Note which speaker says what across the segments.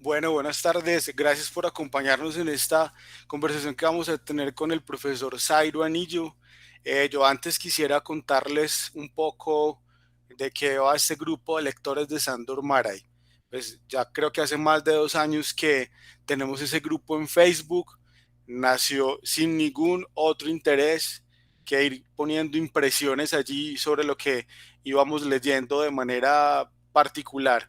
Speaker 1: Bueno, buenas tardes. Gracias por acompañarnos en esta conversación que vamos a tener con el profesor Zairo Anillo. Yo antes quisiera contarles un poco de qué va este grupo de lectores de Sándor Márai. Pues ya creo que hace más de 2 años que tenemos ese grupo en Facebook. Nació sin ningún otro interés que ir poniendo impresiones allí sobre lo que íbamos leyendo de manera particular.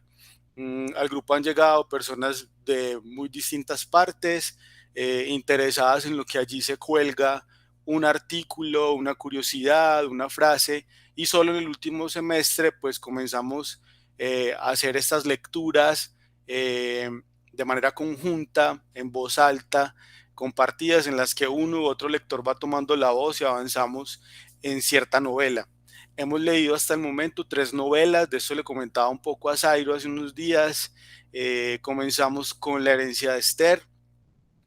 Speaker 1: Al grupo han llegado personas de muy distintas partes, interesadas en lo que allí se cuelga, un artículo, una curiosidad, una frase, y solo en el último semestre pues comenzamos a hacer estas lecturas de manera conjunta, en voz alta, compartidas, en las que uno u otro lector va tomando la voz y avanzamos en cierta novela. Hemos leído hasta el momento 3 novelas, de eso le comentaba un poco a Zairo hace unos días. Comenzamos con La herencia de Esther,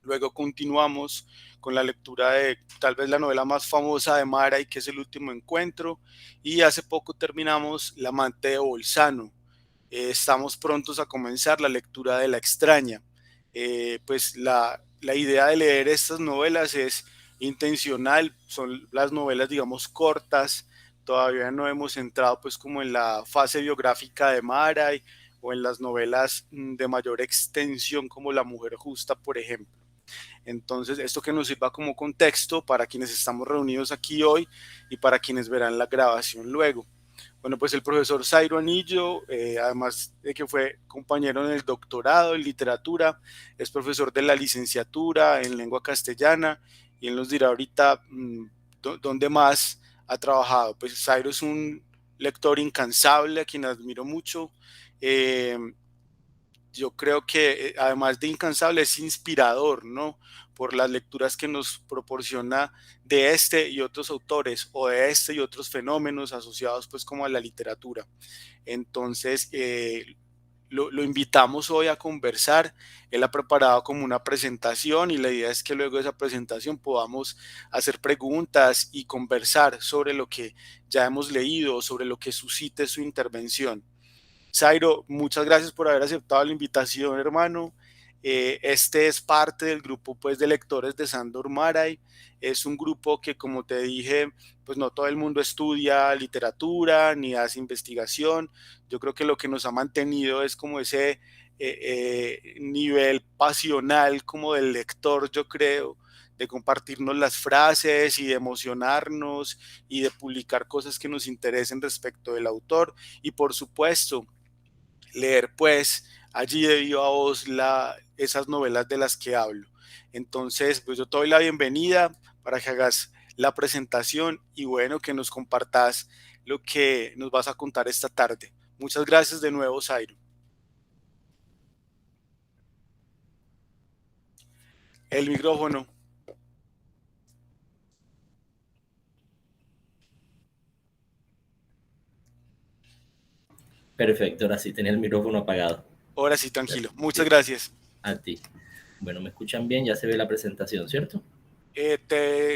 Speaker 1: luego continuamos con la lectura de tal vez la novela más famosa de Mara, que es El último encuentro, y hace poco terminamos La amante de Bolzano. Estamos prontos a comenzar la lectura de La extraña. Pues la idea de leer estas novelas es intencional, son las novelas digamos cortas, todavía no hemos entrado pues como en la fase biográfica de Mara o en las novelas de mayor extensión como La mujer justa, por ejemplo. Entonces, esto que nos sirva como contexto para quienes estamos reunidos aquí hoy y para quienes verán la grabación luego. Bueno, pues el profesor Zairo Anillo, además de que fue compañero en el doctorado en literatura, es profesor de la licenciatura en lengua castellana, y él nos dirá ahorita dónde más ha trabajado. Pues Zairo es un lector incansable a quien admiro mucho. Eh, yo creo que además de incansable es inspirador, ¿no? Por las lecturas que nos proporciona de este y otros autores o de este y otros fenómenos asociados pues como a la literatura. Entonces, lo invitamos hoy a conversar. Él ha preparado como una presentación y la idea es que luego de esa presentación podamos hacer preguntas y conversar sobre lo que ya hemos leído, sobre lo que suscite su intervención. Zairo, muchas gracias por haber aceptado la invitación, hermano. Este es parte del grupo pues, de lectores de Sándor Márai. Es un grupo que, como te dije, pues no todo el mundo estudia literatura ni hace investigación. Yo creo que lo que nos ha mantenido es como ese nivel pasional como del lector, yo creo, de compartirnos las frases y de emocionarnos y de publicar cosas que nos interesen respecto del autor. Y por supuesto, leer pues allí de viva voz esas novelas de las que hablo. Entonces, pues yo te doy la bienvenida para que hagas la presentación y bueno, que nos compartas lo que nos vas a contar esta tarde. Muchas gracias de nuevo, Zairo. El micrófono.
Speaker 2: Perfecto, ahora sí, tenía el micrófono apagado.
Speaker 1: Ahora sí, tranquilo. Muchas
Speaker 2: Sí,
Speaker 1: gracias.
Speaker 2: a ti. Bueno, me escuchan bien, ya se ve la presentación, ¿cierto?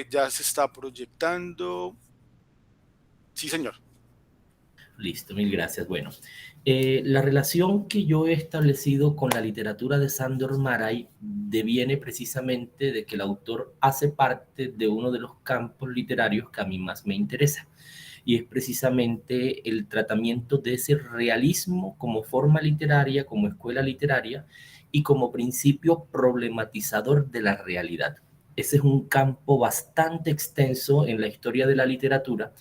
Speaker 1: Ya se está proyectando. Sí, señor.
Speaker 2: Listo, mil gracias. Bueno, la relación que yo he establecido con la literatura de Sándor Márai deviene precisamente de que el autor hace parte de uno de los campos literarios que a mí más me interesa, y es precisamente el tratamiento de ese realismo como forma literaria, como escuela literaria y como principio problematizador de la realidad. Ese es un campo bastante extenso en la historia de la literatura,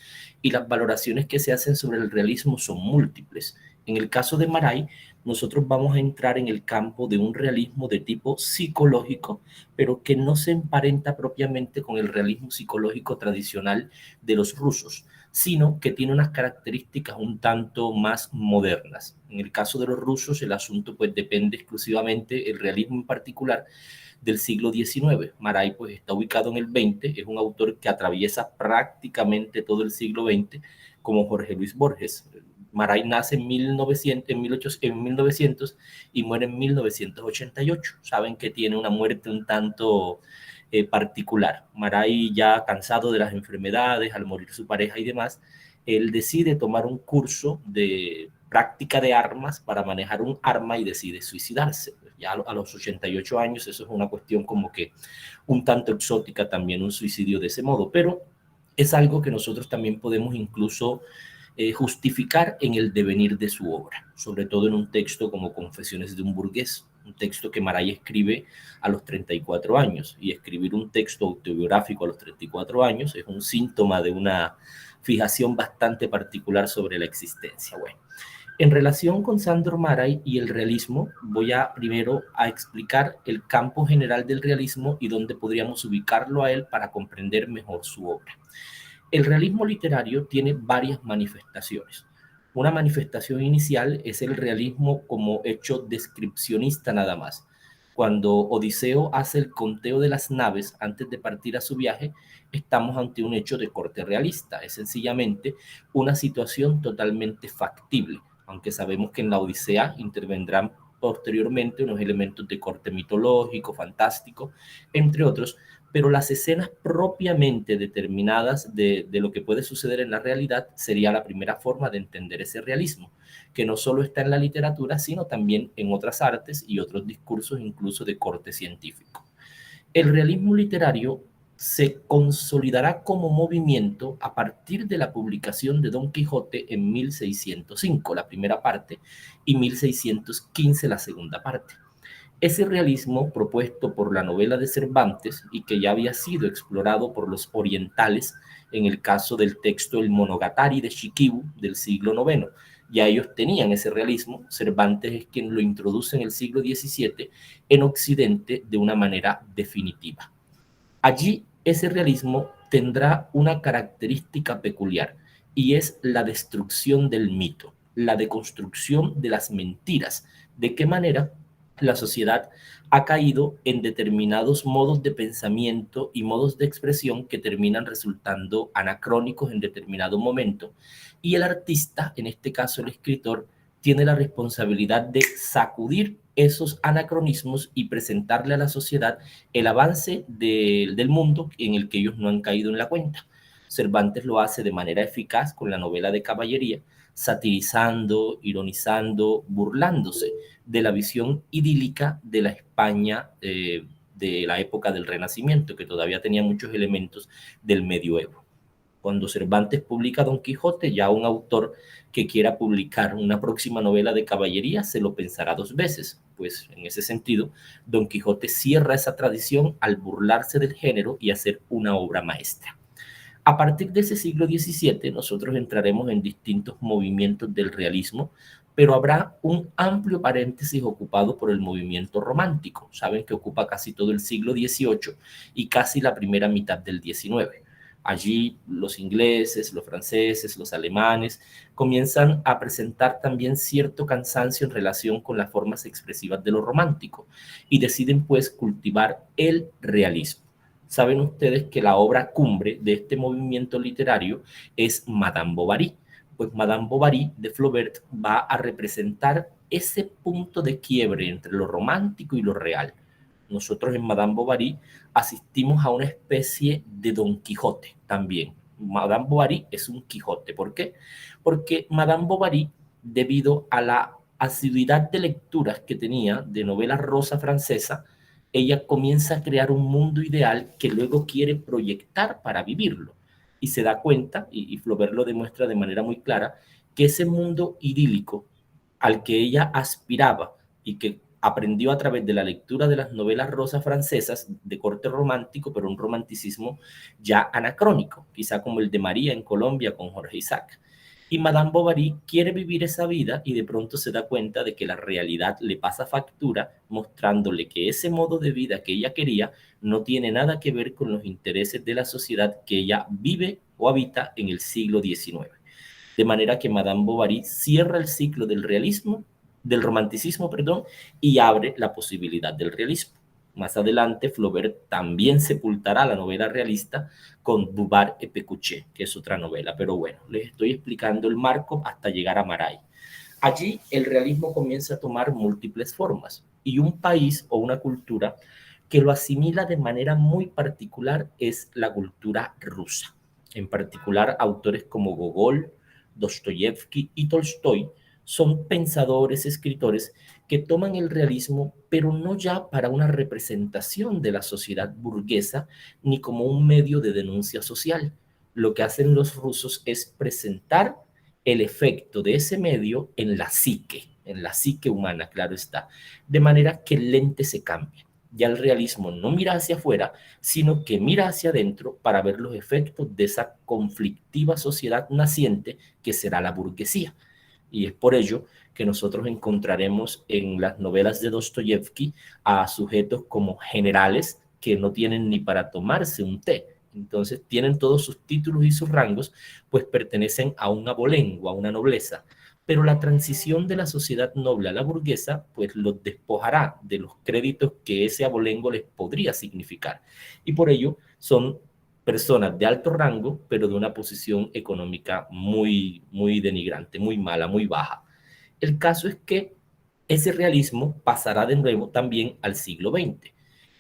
Speaker 2: y las valoraciones que se hacen sobre el realismo son múltiples. En el caso de Márai, nosotros vamos a entrar en el campo de un realismo de tipo psicológico, pero que no se emparenta propiamente con el realismo psicológico tradicional de los rusos, sino que tiene unas características un tanto más modernas. En el caso de los rusos, el asunto pues depende exclusivamente, el realismo en particular, del siglo XIX. Márai pues está ubicado en el XX, es un autor que atraviesa prácticamente todo el siglo XX, como Jorge Luis Borges. Márai nace en 1900 y muere en 1988. Saben que tiene una muerte un tanto particular. Márai, ya cansado de las enfermedades, al morir su pareja y demás, él decide tomar un curso de práctica de armas para manejar un arma y decide suicidarse. Ya a los 88 años eso es una cuestión como que un tanto exótica también un suicidio de ese modo, pero es algo que nosotros también podemos incluso justificar en el devenir de su obra, sobre todo en un texto como Confesiones de un burgués, un texto que Maray escribe a los 34 años, y escribir un texto autobiográfico a los 34 años es un síntoma de una fijación bastante particular sobre la existencia. Bueno, en relación con Sándor Márai y el realismo, voy a primero a explicar el campo general del realismo y dónde podríamos ubicarlo a él para comprender mejor su obra. El realismo literario tiene varias manifestaciones. Una manifestación inicial es el realismo como hecho descripcionista nada más. Cuando Odiseo hace el conteo de las naves antes de partir a su viaje, estamos ante un hecho de corte realista. Es sencillamente una situación totalmente factible, aunque sabemos que en la Odisea intervendrán posteriormente unos elementos de corte mitológico, fantástico, entre otros, pero las escenas propiamente determinadas de lo que puede suceder en la realidad sería la primera forma de entender ese realismo, que no solo está en la literatura, sino también en otras artes y otros discursos, incluso de corte científico. El realismo literario se consolidará como movimiento a partir de la publicación de Don Quijote en 1605, la primera parte, y 1615, la segunda parte. Ese realismo propuesto por la novela de Cervantes y que ya había sido explorado por los orientales en el caso del texto El Monogatari de Shikibu del siglo IX. Ya ellos tenían ese realismo, Cervantes es quien lo introduce en el siglo XVII en Occidente de una manera definitiva. Allí ese realismo tendrá una característica peculiar y es la destrucción del mito, la deconstrucción de las mentiras. ¿De qué manera la sociedad ha caído en determinados modos de pensamiento y modos de expresión que terminan resultando anacrónicos en determinado momento? Y el artista, en este caso el escritor, tiene la responsabilidad de sacudir esos anacronismos y presentarle a la sociedad el avance del mundo en el que ellos no han caído en la cuenta. Cervantes lo hace de manera eficaz con la novela de caballería, satirizando, ironizando, burlándose de la visión idílica de la España de la época del Renacimiento, que todavía tenía muchos elementos del medioevo. Cuando Cervantes publica Don Quijote, ya un autor que quiera publicar una próxima novela de caballería se lo pensará dos veces, pues en ese sentido, Don Quijote cierra esa tradición al burlarse del género y hacer una obra maestra. A partir de ese siglo XVII, nosotros entraremos en distintos movimientos del realismo, pero habrá un amplio paréntesis ocupado por el movimiento romántico. Saben que ocupa casi todo el siglo XVIII y casi la primera mitad del XIX. Allí los ingleses, los franceses, los alemanes comienzan a presentar también cierto cansancio en relación con las formas expresivas de lo romántico y deciden pues cultivar el realismo. Saben ustedes que la obra cumbre de este movimiento literario es Madame Bovary. Pues Madame Bovary de Flaubert va a representar ese punto de quiebre entre lo romántico y lo real. Nosotros en Madame Bovary asistimos a una especie de Don Quijote también. Madame Bovary es un Quijote. ¿Por qué? Porque Madame Bovary, debido a la asiduidad de lecturas que tenía de novela rosa francesa, ella comienza a crear un mundo ideal que luego quiere proyectar para vivirlo. Y se da cuenta, y Flaubert lo demuestra de manera muy clara, que ese mundo idílico al que ella aspiraba y que aprendió a través de la lectura de las novelas rosas francesas de corte romántico, pero un romanticismo ya anacrónico, quizá como el de María en Colombia con Jorge Isaac. Y Madame Bovary quiere vivir esa vida y de pronto se da cuenta de que la realidad le pasa factura, mostrándole que ese modo de vida que ella quería no tiene nada que ver con los intereses de la sociedad que ella vive o habita en el siglo XIX. De manera que Madame Bovary cierra el ciclo del realismo, del romanticismo, perdón, y abre la posibilidad del realismo. Más adelante, Flaubert también sepultará la novela realista con Bouvard et Pécuchet, que es otra novela. Pero bueno, les estoy explicando el marco hasta llegar a Maray. Allí el realismo comienza a tomar múltiples formas y un país o una cultura que lo asimila de manera muy particular es la cultura rusa. En particular, autores como Gogol, Dostoyevsky y Tolstoy son pensadores, escritores que toman el realismo, pero no ya para una representación de la sociedad burguesa, ni como un medio de denuncia social. Lo que hacen los rusos es presentar el efecto de ese medio en la psique humana, claro está, de manera que el lente se cambia. Ya el realismo no mira hacia afuera, sino que mira hacia adentro para ver los efectos de esa conflictiva sociedad naciente que será la burguesía. Y es por ello que nosotros encontraremos en las novelas de Dostoyevsky a sujetos como generales que no tienen ni para tomarse un té. Entonces tienen todos sus títulos y sus rangos, pues pertenecen a un abolengo, a una nobleza. Pero la transición de la sociedad noble a la burguesa, pues los despojará de los créditos que ese abolengo les podría significar. Y por ello son personas de alto rango, pero de una posición económica muy, muy denigrante, muy mala, muy baja. El caso es que ese realismo pasará de nuevo también al siglo XX.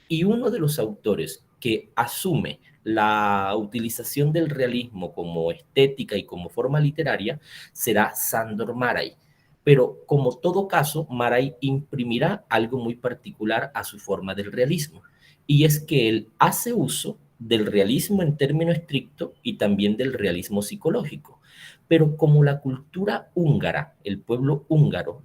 Speaker 2: Y uno de los autores que asume la utilización del realismo como estética y como forma literaria será Sándor Márai. Pero como todo caso, Márai imprimirá algo muy particular a su forma del realismo, y es que él hace uso del realismo en término estricto y también del realismo psicológico. Pero como la cultura húngara, el pueblo húngaro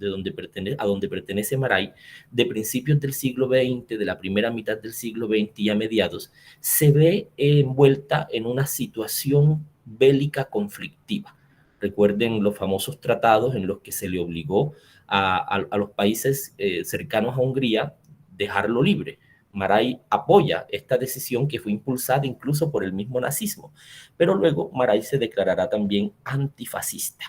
Speaker 2: a donde pertenece Márai, de principios del siglo XX, de la primera mitad del siglo XX y a mediados, se ve envuelta en una situación bélica conflictiva. Recuerden los famosos tratados en los que se le obligó a los países cercanos a Hungría dejarlo libre. Márai apoya esta decisión que fue impulsada incluso por el mismo nazismo, pero luego Márai se declarará también antifascista.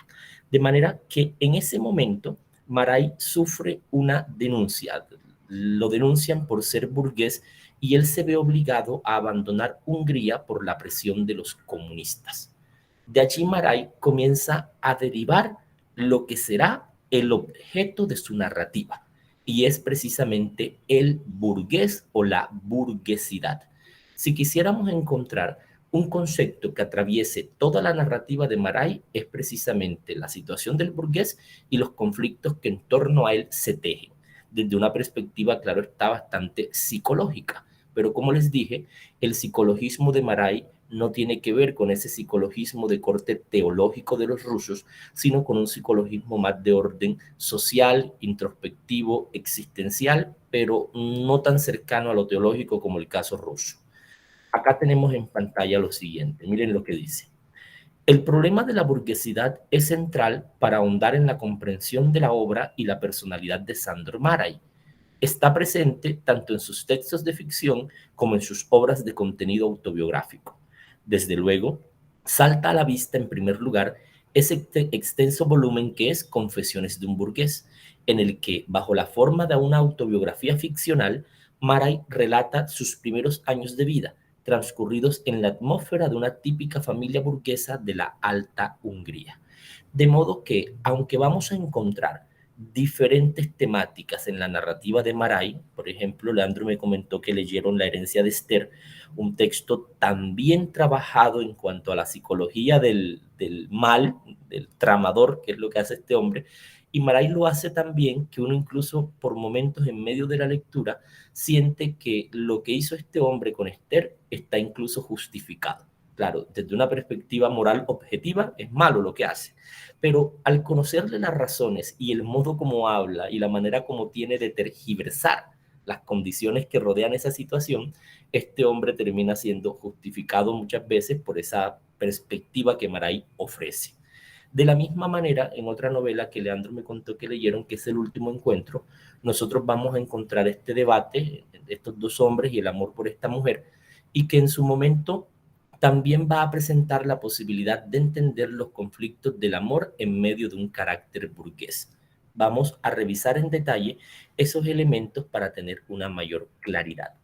Speaker 2: De manera que en ese momento Márai sufre una denuncia, lo denuncian por ser burgués y él se ve obligado a abandonar Hungría por la presión de los comunistas. De allí Márai comienza a derivar lo que será el objeto de su narrativa, y es precisamente el burgués o la burguesidad. Si quisiéramos encontrar un concepto que atraviese toda la narrativa de Márai, es precisamente la situación del burgués y los conflictos que en torno a él se tejen, desde una perspectiva, claro está, bastante psicológica. Pero como les dije, el psicologismo de Márai no tiene que ver con ese psicologismo de corte teológico de los rusos, sino con un psicologismo más de orden social, introspectivo, existencial, pero no tan cercano a lo teológico como el caso ruso. Acá tenemos en pantalla lo siguiente, miren lo que dice. El problema de la burguesidad es central para ahondar en la comprensión de la obra y la personalidad de Sándor Márai. Está presente tanto en sus textos de ficción como en sus obras de contenido autobiográfico. Desde luego, salta a la vista en primer lugar ese extenso volumen que es Confesiones de un burgués, en el que, bajo la forma de una autobiografía ficcional, Márai relata sus primeros años de vida, transcurridos en la atmósfera de una típica familia burguesa de la Alta Hungría. De modo que, aunque vamos a encontrar diferentes temáticas en la narrativa de Márai, por ejemplo, Leandro me comentó que leyeron La herencia de Esther, un texto también trabajado en cuanto a la psicología del mal, del tramador, que es lo que hace este hombre, y Márai lo hace también, que uno incluso por momentos en medio de la lectura siente que lo que hizo este hombre con Esther está incluso justificado. Claro, desde una perspectiva moral objetiva es malo lo que hace, pero al conocerle las razones y el modo como habla y la manera como tiene de tergiversar las condiciones que rodean esa situación, este hombre termina siendo justificado muchas veces por esa perspectiva que Márai ofrece. De la misma manera, en otra novela que Leandro me contó que leyeron, que es El último encuentro, nosotros vamos a encontrar este debate de estos dos hombres y el amor por esta mujer, y que en su momento también va a presentar la posibilidad de entender los conflictos del amor en medio de un carácter burgués. Vamos a revisar en detalle esos elementos para tener una mayor claridad.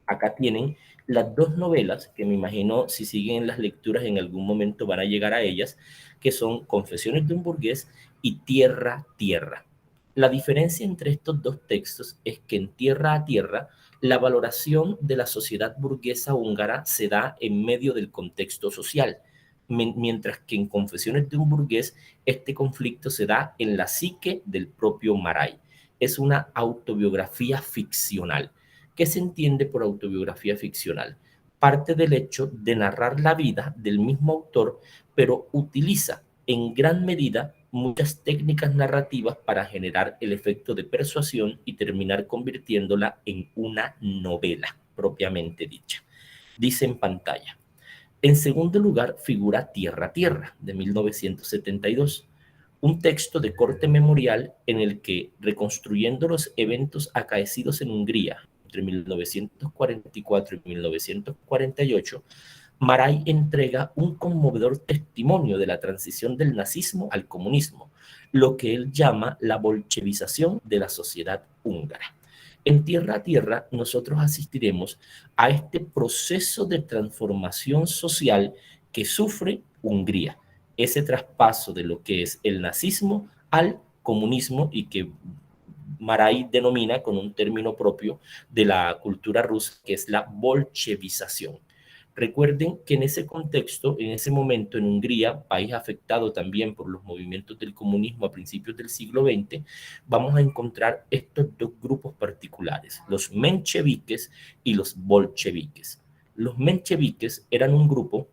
Speaker 2: Acá tienen las dos novelas que me imagino si siguen las lecturas en algún momento van a llegar a ellas, que son Confesiones de un burgués y Tierra, Tierra. La diferencia entre estos dos textos es que en Tierra a Tierra la valoración de la sociedad burguesa húngara se da en medio del contexto social, mientras que en Confesiones de un burgués este conflicto se da en la psique del propio Márai. es una autobiografía ficcional. ¿Qué se entiende por autobiografía ficcional? Parte del hecho de narrar la vida del mismo autor, pero utiliza en gran medida muchas técnicas narrativas para generar el efecto de persuasión y terminar convirtiéndola en una novela propiamente dicha. Dice en pantalla. En segundo lugar figura Tierra a Tierra, de 1972, un texto de corte memorial en el que, reconstruyendo los eventos acaecidos en Hungría entre 1944 y 1948, Maray entrega un conmovedor testimonio de la transición del nazismo al comunismo, lo que él llama la bolchevización de la sociedad húngara. En Tierra a Tierra nosotros asistiremos a este proceso de transformación social que sufre Hungría, ese traspaso de lo que es el nazismo al comunismo y que Maray denomina con un término propio de la cultura rusa, que es la bolchevización. Recuerden que en ese contexto, en ese momento en Hungría, país afectado también por los movimientos del comunismo a principios del siglo XX, vamos a encontrar estos dos grupos particulares, los mencheviques y los bolcheviques. Los mencheviques eran un grupo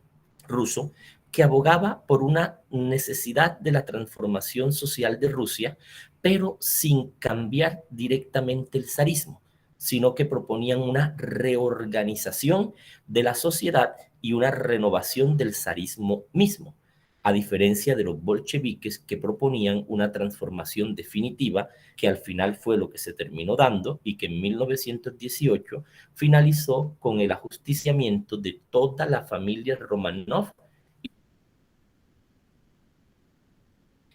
Speaker 2: ruso que abogaba por una necesidad de la transformación social de Rusia, pero sin cambiar directamente el zarismo, sino que proponían una reorganización de la sociedad y una renovación del zarismo mismo, a diferencia de los bolcheviques que proponían una transformación definitiva que al final fue lo que se terminó dando y que en 1918 finalizó con el ajusticiamiento de toda la familia Romanov,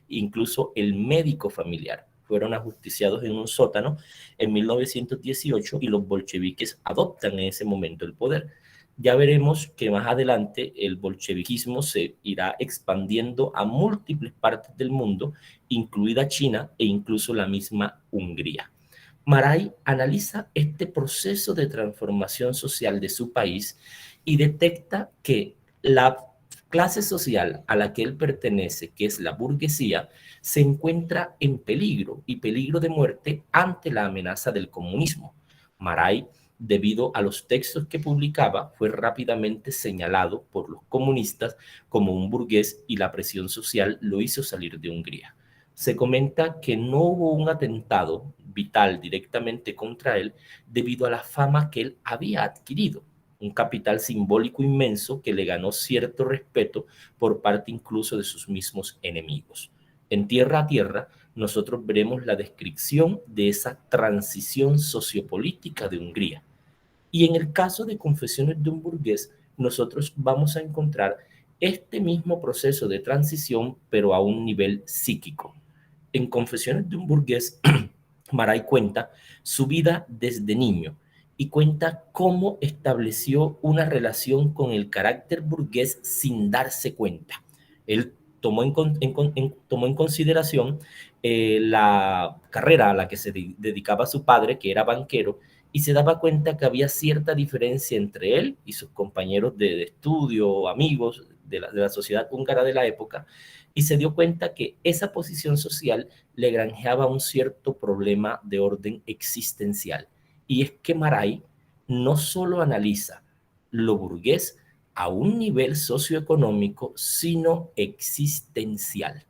Speaker 2: incluso el médico familiar. Fueron ajusticiados en un sótano en 1918 y los bolcheviques adoptan en ese momento el poder. Ya veremos que más adelante el bolcheviquismo se irá expandiendo a múltiples partes del mundo, incluida China e incluso la misma Hungría. Maray analiza este proceso de transformación social de su país y detecta que la clase social a la que él pertenece, que es la burguesía, se encuentra en peligro y peligro de muerte ante la amenaza del comunismo. Maray, debido a los textos que publicaba, fue rápidamente señalado por los comunistas como un burgués y la presión social lo hizo salir de Hungría. Se comenta que no hubo un atentado vital directamente contra él debido a la fama que él había adquirido, un capital simbólico inmenso que le ganó cierto respeto por parte incluso de sus mismos enemigos. En Tierra a Tierra, nosotros veremos la descripción de esa transición sociopolítica de Hungría. Y en el caso de Confesiones de un burgués, nosotros vamos a encontrar este mismo proceso de transición, pero a un nivel psíquico. En Confesiones de un burgués, Maray cuenta su vida desde niño y cuenta cómo estableció una relación con el carácter burgués sin darse cuenta. Él tomó en consideración la carrera a la que se dedicaba su padre, que era banquero, y se daba cuenta que había cierta diferencia entre él y sus compañeros de estudio, amigos de la sociedad húngara de la época, y se dio cuenta que esa posición social le granjeaba un cierto problema de orden existencial. Y es que Maray no solo analiza lo burgués a un nivel socioeconómico, sino existencial.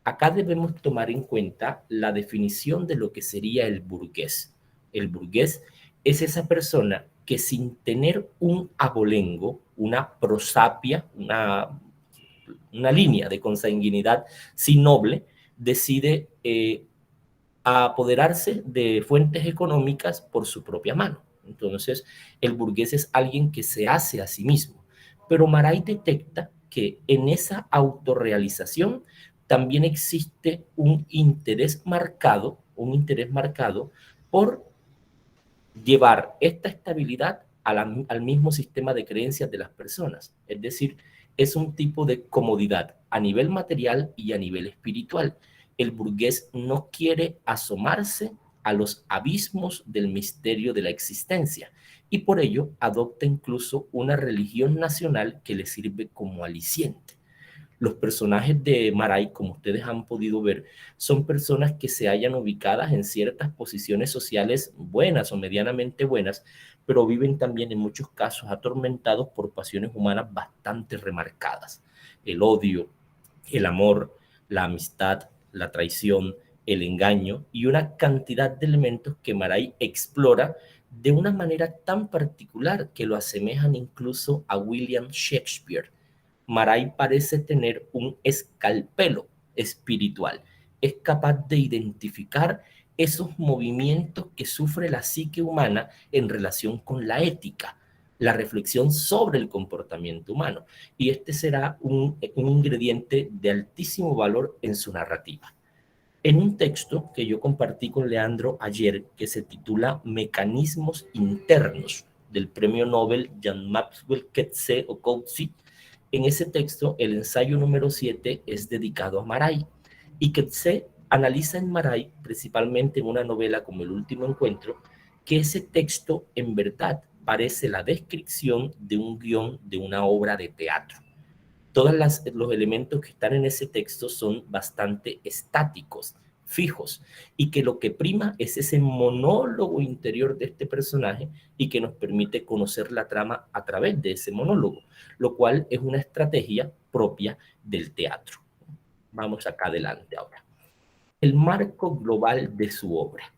Speaker 2: Acá debemos tomar en cuenta la definición de lo que sería el burgués. El burgués es esa persona que sin tener un abolengo, una prosapia, una línea de consanguinidad sin noble, decide apoderarse de fuentes económicas por su propia mano. Entonces, el burgués es alguien que se hace a sí mismo. Pero Maray detecta que en esa autorrealización también existe un interés marcado por llevar esta estabilidad al mismo sistema de creencias de las personas. Es decir, es un tipo de comodidad a nivel material y a nivel espiritual. El burgués no quiere asomarse a los abismos del misterio de la existencia y por ello adopta incluso una religión nacional que le sirve como aliciente. Los personajes de Maray, como ustedes han podido ver, son personas que se hallan ubicadas en ciertas posiciones sociales buenas o medianamente buenas, pero viven también en muchos casos atormentados por pasiones humanas bastante remarcadas. El odio, el amor, la amistad, la traición, el engaño y una cantidad de elementos que Maray explora de una manera tan particular que lo asemejan incluso a William Shakespeare. Maray parece tener un escalpelo espiritual. Es capaz de identificar esos movimientos que sufre la psique humana en relación con la ética, la reflexión sobre el comportamiento humano. Y este será un ingrediente de altísimo valor en su narrativa. En un texto que yo compartí con Leandro ayer, que se titula Mecanismos Internos, del premio Nobel Jean Maxwell Coetzee o Coetzee, en ese texto el ensayo número 7 es dedicado a Maray. Y Coetzee analiza en Maray, principalmente en una novela como El último encuentro, que ese texto en verdad parece la descripción de un guión de una obra de teatro. Todos los elementos que están en ese texto son bastante estáticos, fijos, y que lo que prima es ese monólogo interior de este personaje y que nos permite conocer la trama a través de ese monólogo, lo cual es una estrategia propia del teatro. Vamos acá adelante ahora. El marco global de su obra.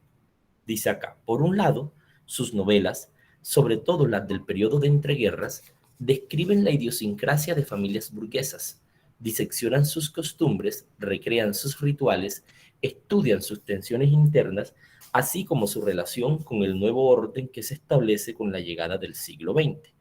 Speaker 2: Dice acá, por un lado, sus novelas, sobre todo las del periodo de entreguerras, describen la idiosincrasia de familias burguesas, diseccionan sus costumbres, recrean sus rituales, estudian sus tensiones internas, así como su relación con el nuevo orden que se establece con la llegada del siglo XX.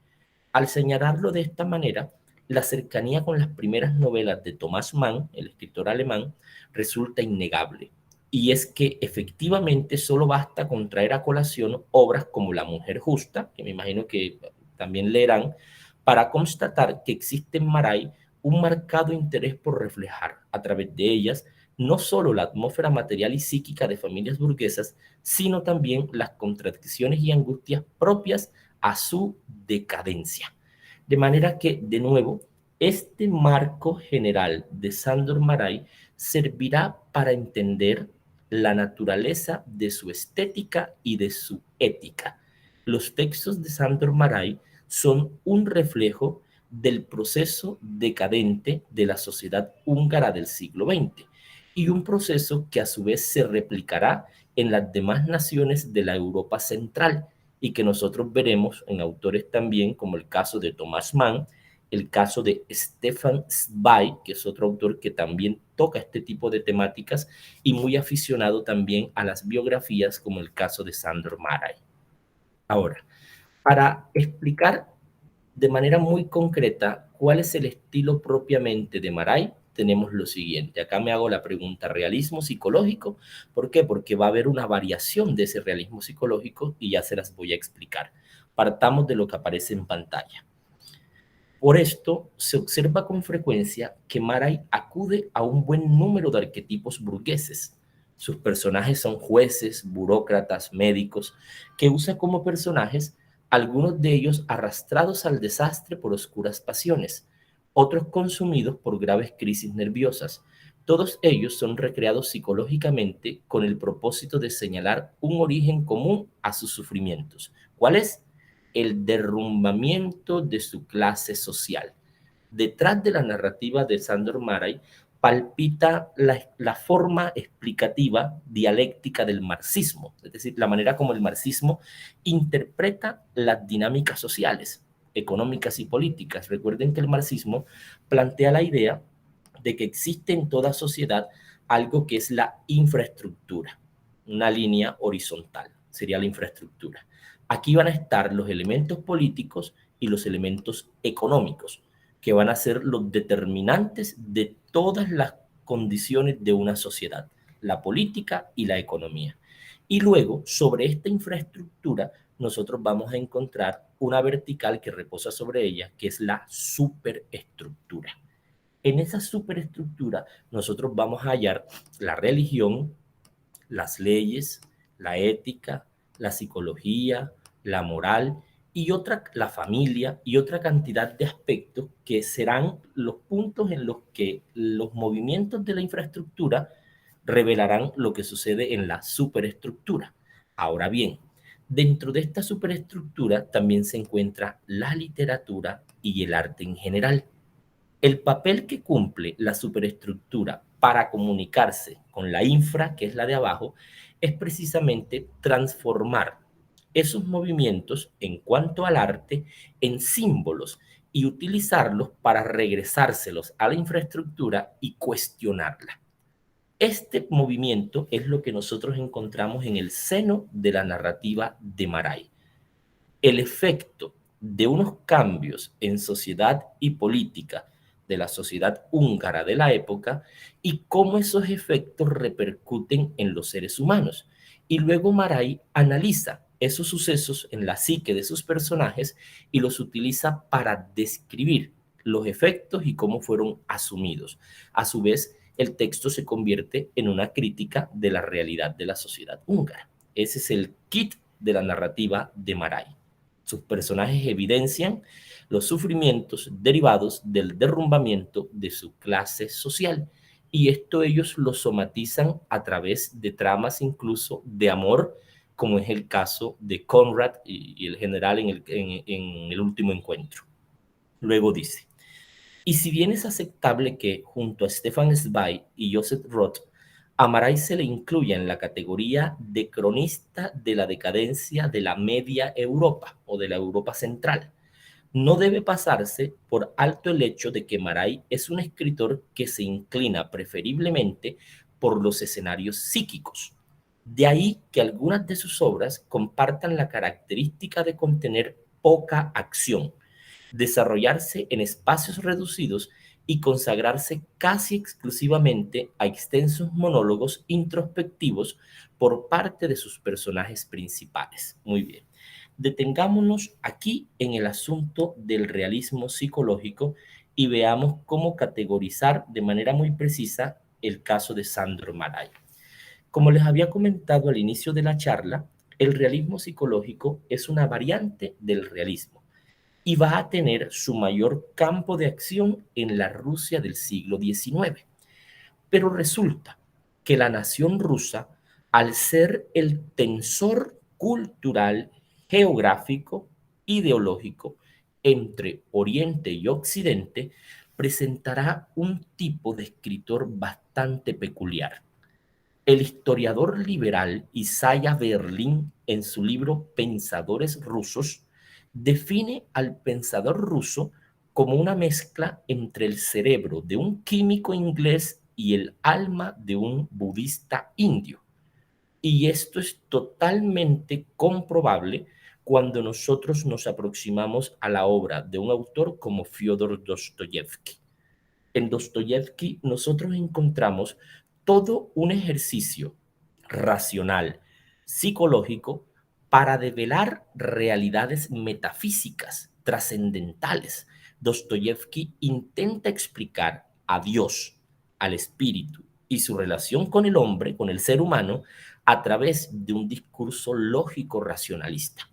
Speaker 2: Al señalarlo de esta manera, la cercanía con las primeras novelas de Thomas Mann, el escritor alemán, resulta innegable. Y es que efectivamente solo basta con traer a colación obras como La mujer justa, que me imagino que también leerán, para constatar que existe en Maray un marcado interés por reflejar a través de ellas no solo la atmósfera material y psíquica de familias burguesas, sino también las contradicciones y angustias propias a su decadencia. De manera que, de nuevo, este marco general de Sándor Márai servirá para entender la naturaleza de su estética y de su ética. Los textos de Sándor Márai son un reflejo del proceso decadente de la sociedad húngara del siglo XX y un proceso que a su vez se replicará en las demás naciones de la Europa central y que nosotros veremos en autores también como el caso de Thomas Mann, el caso de Stefan Zweig, que es otro autor que también toca este tipo de temáticas y muy aficionado también a las biografías como el caso de Sándor Márai. Ahora, para explicar de manera muy concreta cuál es el estilo propiamente de Márai, tenemos lo siguiente. Acá me hago la pregunta, ¿realismo psicológico? ¿Por qué? Porque va a haber una variación de ese realismo psicológico y ya se las voy a explicar. Partamos de lo que aparece en pantalla. Por esto, se observa con frecuencia que Márai acude a un buen número de arquetipos burgueses. Sus personajes son jueces, burócratas, médicos, que usa como personajes algunos de ellos arrastrados al desastre por oscuras pasiones, otros consumidos por graves crisis nerviosas. Todos ellos son recreados psicológicamente con el propósito de señalar un origen común a sus sufrimientos. ¿Cuál es? El derrumbamiento de su clase social. Detrás de la narrativa de Sándor Márai palpita la forma explicativa dialéctica del marxismo, es decir, la manera como el marxismo interpreta las dinámicas sociales, económicas y políticas. Recuerden que el marxismo plantea la idea de que existe en toda sociedad algo que es la infraestructura, una línea horizontal, sería la infraestructura. Aquí van a estar los elementos políticos y los elementos económicos, que van a ser los determinantes de todas las condiciones de una sociedad, la política y la economía. Y luego, sobre esta infraestructura, nosotros vamos a encontrar una vertical que reposa sobre ella, que es la superestructura. En esa superestructura, nosotros vamos a hallar la religión, las leyes, la ética, la psicología, la moral y otra la familia y otra cantidad de aspectos que serán los puntos en los que los movimientos de la infraestructura revelarán lo que sucede en la superestructura. Ahora bien, dentro de esta superestructura también se encuentra la literatura y el arte en general. El papel que cumple la superestructura para comunicarse con la infra, que es la de abajo, es precisamente transformar esos movimientos en cuanto al arte en símbolos y utilizarlos para regresárselos a la infraestructura y cuestionarla. Este movimiento es lo que nosotros encontramos en el seno de la narrativa de Maray. El efecto de unos cambios en sociedad y política de la sociedad húngara de la época y cómo esos efectos repercuten en los seres humanos. Y luego Maray analiza esos sucesos en la psique de sus personajes y los utiliza para describir los efectos y cómo fueron asumidos. A su vez, el texto se convierte en una crítica de la realidad de la sociedad húngara. Ese es el kit de la narrativa de Maray. Sus personajes evidencian los sufrimientos derivados del derrumbamiento de su clase social y esto ellos lo somatizan a través de tramas incluso de amor, como es el caso de Conrad y el general en el último encuentro. Luego dice, y si bien es aceptable que junto a Stefan Zweig y Joseph Roth, a Maray se le incluya en la categoría de cronista de la decadencia de la media Europa o de la Europa central, no debe pasarse por alto el hecho de que Maray es un escritor que se inclina preferiblemente por los escenarios psíquicos. De ahí que algunas de sus obras compartan la característica de contener poca acción, desarrollarse en espacios reducidos y consagrarse casi exclusivamente a extensos monólogos introspectivos por parte de sus personajes principales. Muy bien. Detengámonos aquí en el asunto del realismo psicológico y veamos cómo categorizar de manera muy precisa el caso de Sandor Maray. Como les había comentado al inicio de la charla, el realismo psicológico es una variante del realismo y va a tener su mayor campo de acción en la Rusia del siglo XIX. Pero resulta que la nación rusa, al ser el tensor cultural, geográfico, ideológico entre Oriente y Occidente, presentará un tipo de escritor bastante peculiar. El historiador liberal Isaiah Berlin, en su libro Pensadores rusos, define al pensador ruso como una mezcla entre el cerebro de un químico inglés y el alma de un budista indio. Y esto es totalmente comprobable cuando nosotros nos aproximamos a la obra de un autor como Fyodor Dostoyevsky. En Dostoyevsky nosotros encontramos todo un ejercicio racional, psicológico, para develar realidades metafísicas, trascendentales. Dostoyevsky intenta explicar a Dios, al espíritu y su relación con el hombre, con el ser humano, a través de un discurso lógico racionalista.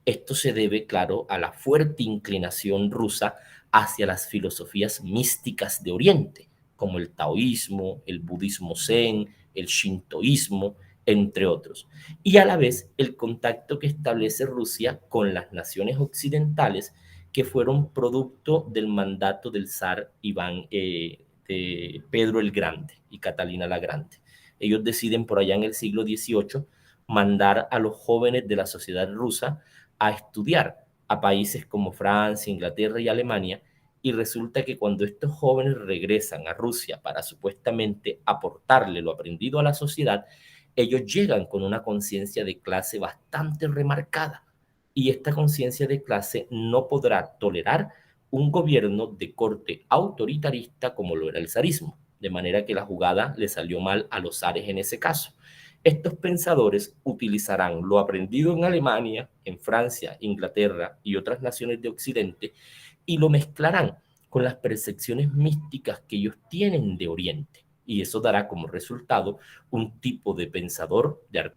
Speaker 2: Esto se debe, claro, a la fuerte inclinación rusa hacia las filosofías místicas de Oriente, como el taoísmo, el budismo zen, el shintoísmo, entre otros, y a la vez el contacto que establece Rusia con las naciones occidentales que fueron producto del mandato del zar de Pedro el Grande y Catalina la Grande. Ellos deciden por allá en el siglo XVIII mandar a los jóvenes de la sociedad rusa a estudiar a países como Francia, Inglaterra y Alemania, y resulta que cuando estos jóvenes regresan a Rusia para supuestamente aportarle lo aprendido a la sociedad, ellos llegan con una conciencia de clase bastante remarcada y esta conciencia de clase no podrá tolerar un gobierno de corte autoritarista como lo era el zarismo, de manera que la jugada le salió mal a los zares en ese caso. Estos pensadores utilizarán lo aprendido en Alemania, en Francia, Inglaterra y otras naciones de Occidente y lo mezclarán con las percepciones místicas que ellos tienen de Oriente. Y eso dará como resultado un tipo de pensador, de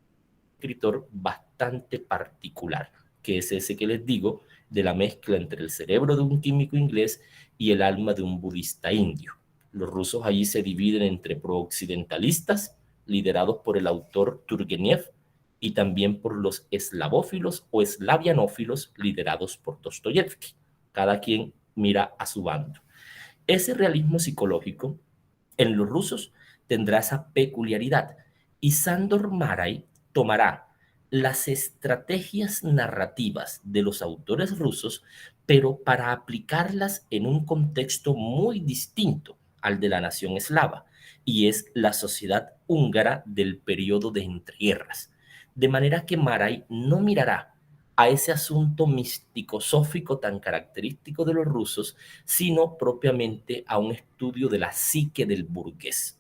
Speaker 2: escritor bastante particular, que es ese que les digo, de la mezcla entre el cerebro de un químico inglés y el alma de un budista indio. Los rusos allí se dividen entre pro-occidentalistas, liderados por el autor Turgenev, y también por los eslavófilos o eslavianófilos, liderados por Dostoyevsky. Cada quien mira a su bando. Ese realismo psicológico en los rusos tendrá esa peculiaridad y Sándor Márai tomará las estrategias narrativas de los autores rusos, pero para aplicarlas en un contexto muy distinto al de la nación eslava, y es la sociedad húngara del periodo de entreguerras. De manera que Márai no mirará a ese asunto místico-sófico tan característico de los rusos, sino propiamente a un estudio de la psique del burgués.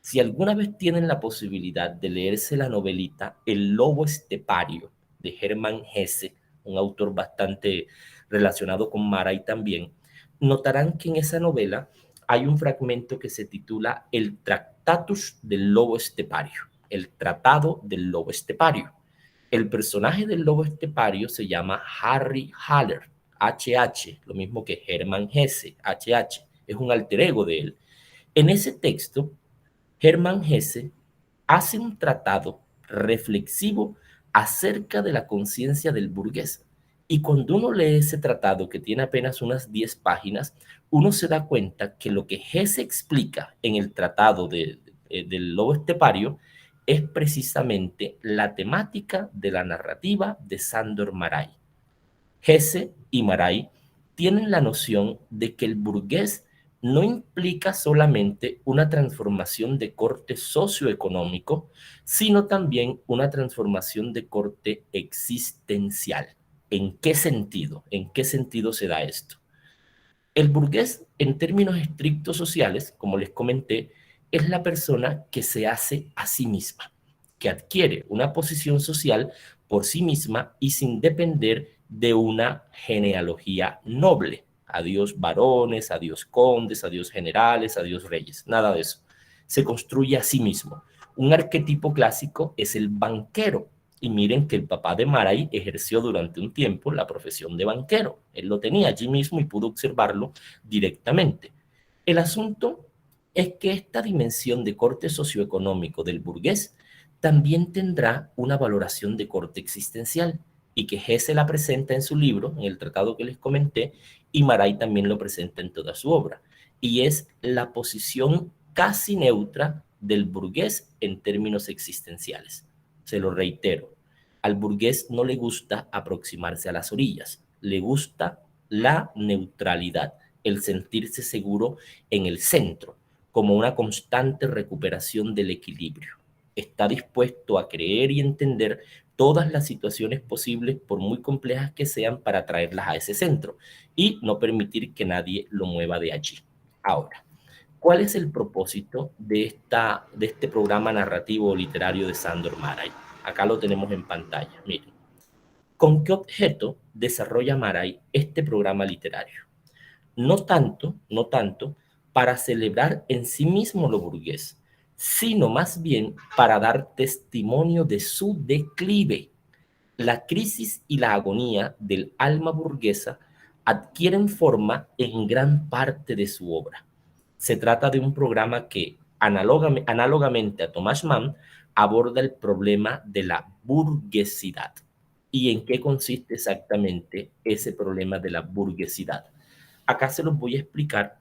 Speaker 2: Si alguna vez tienen la posibilidad de leerse la novelita El lobo estepario de Hermann Hesse, un autor bastante relacionado con Márai también, notarán que en esa novela hay un fragmento que se titula El Tractatus del lobo estepario, el tratado del lobo estepario. El personaje del lobo estepario se llama Harry Haller, HH, lo mismo que Hermann Hesse, HH, es un alter ego de él. En ese texto, Hermann Hesse hace un tratado reflexivo acerca de la conciencia del burgués. Y cuando uno lee ese tratado, que tiene apenas unas 10 páginas, uno se da cuenta que lo que Hesse explica en el tratado del lobo estepario es precisamente la temática de la narrativa de Sándor Márai. Hesse y Márai tienen la noción de que el burgués no implica solamente una transformación de corte socioeconómico, sino también una transformación de corte existencial. ¿En qué sentido? ¿En qué sentido se da esto? El burgués, en términos estrictos sociales, como les comenté, es la persona que se hace a sí misma, que adquiere una posición social por sí misma y sin depender de una genealogía noble. Adiós varones, adiós condes, adiós generales, adiós reyes, nada de eso. Se construye a sí mismo. Un arquetipo clásico es el banquero. Y miren que el papá de Márai ejerció durante un tiempo la profesión de banquero. Él lo tenía allí mismo y pudo observarlo directamente. El asunto es que esta dimensión de corte socioeconómico del burgués también tendrá una valoración de corte existencial y que Hesse la presenta en su libro, en el tratado que les comenté, y Márai también lo presenta en toda su obra. Y es la posición casi neutra del burgués en términos existenciales. Se lo reitero, al burgués no le gusta aproximarse a las orillas, le gusta la neutralidad, el sentirse seguro en el centro, como una constante recuperación del equilibrio. Está dispuesto a creer y entender todas las situaciones posibles, por muy complejas que sean, para traerlas a ese centro y no permitir que nadie lo mueva de allí. Ahora, ¿cuál es el propósito de este programa narrativo literario de Sándor Márai? Acá lo tenemos en pantalla, miren. ¿Con qué objeto desarrolla Márai este programa literario? No tanto para celebrar en sí mismo lo burgués, sino más bien para dar testimonio de su declive. La crisis y la agonía del alma burguesa adquieren forma en gran parte de su obra. Se trata de un programa que, análogamente a Thomas Mann, aborda el problema de la burguesidad. ¿Y en qué consiste exactamente ese problema de la burguesidad? Acá se los voy a explicar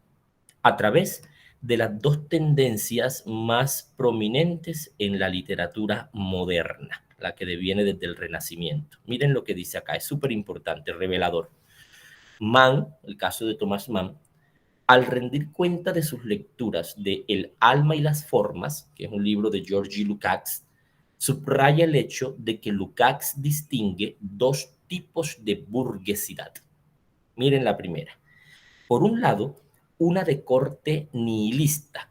Speaker 2: a través de las dos tendencias más prominentes en la literatura moderna, la que deviene desde el Renacimiento. Miren lo que dice acá, es súper importante, revelador. Mann, el caso de Thomas Mann, al rendir cuenta de sus lecturas de El alma y las formas, que es un libro de Georgi Lukács, subraya el hecho de que Lukács distingue dos tipos de burguesidad. Miren la primera. Por un lado, una de corte nihilista,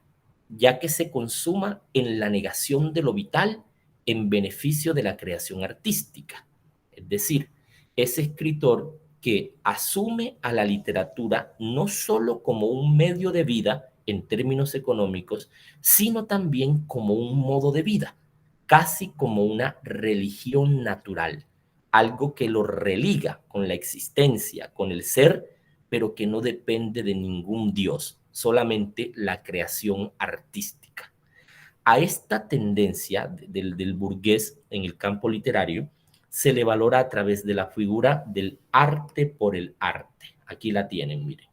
Speaker 2: ya que se consuma en la negación de lo vital en beneficio de la creación artística. Es decir, ese escritor que asume a la literatura no solo como un medio de vida en términos económicos, sino también como un modo de vida, casi como una religión natural, algo que lo religa con la existencia, con el ser, pero que no depende de ningún dios, solamente la creación artística. A esta tendencia del burgués en el campo literario se le valora a través de la figura del arte por el arte. Aquí la tienen, miren.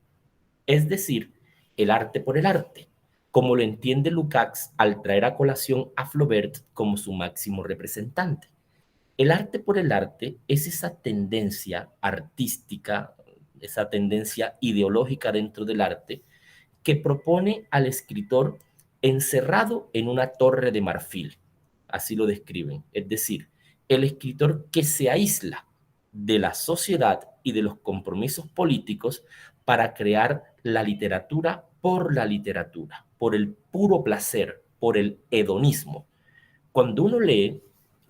Speaker 2: Es decir, el arte por el arte, como lo entiende Lukács al traer a colación a Flaubert como su máximo representante. El arte por el arte es esa tendencia artística, esa tendencia ideológica dentro del arte que propone al escritor encerrado en una torre de marfil. Así lo describen. Es decir, el escritor que se aísla de la sociedad y de los compromisos políticos para crear la literatura, por el puro placer, por el hedonismo. Cuando uno lee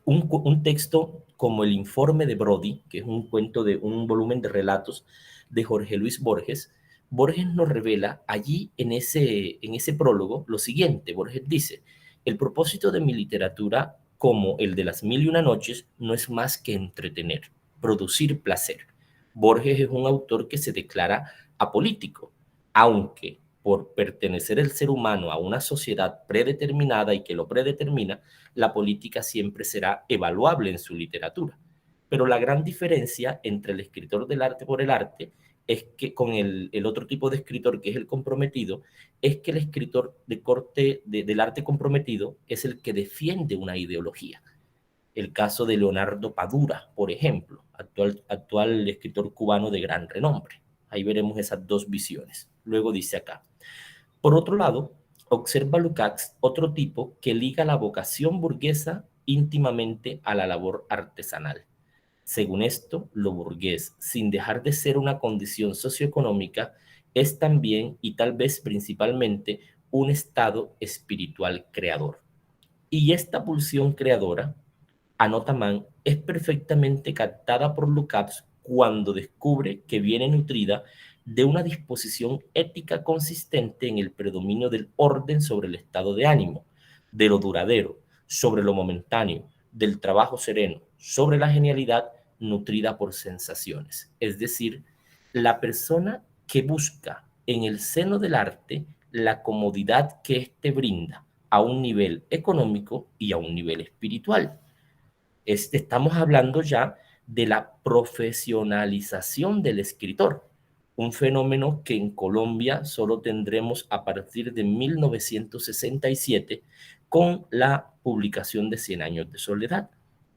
Speaker 2: un texto como el Informe de Brody, que es un cuento de un volumen de relatos de Jorge Luis Borges, Borges nos revela allí en ese prólogo lo siguiente. Borges dice, el propósito de mi literatura, como el de las mil y una noches, no es más que entretener, producir placer. Borges es un autor que se declara apolítico, aunque por pertenecer el ser humano a una sociedad predeterminada y que lo predetermina, la política siempre será evaluable en su literatura. Pero la gran diferencia entre el escritor del arte por el arte es que con el otro tipo de escritor que es el comprometido, es que el escritor de corte del arte comprometido es el que defiende una ideología. El caso de Leonardo Padura, por ejemplo, actual escritor cubano de gran renombre. Ahí veremos esas dos visiones. Luego dice acá, por otro lado, observa Lukács otro tipo que liga la vocación burguesa íntimamente a la labor artesanal. Según esto, lo burgués, sin dejar de ser una condición socioeconómica, es también y tal vez principalmente un estado espiritual creador. Y esta pulsión creadora, anota Mann, es perfectamente captada por Lukács cuando descubre que viene nutrida de una disposición ética consistente en el predominio del orden sobre el estado de ánimo, de lo duradero, sobre lo momentáneo, del trabajo sereno, sobre la genialidad nutrida por sensaciones. Es decir, la persona que busca en el seno del arte la comodidad que éste brinda a un nivel económico y a un nivel espiritual. Estamos hablando ya de la profesionalización del escritor, un fenómeno que en Colombia solo tendremos a partir de 1967 con la publicación de Cien años de soledad.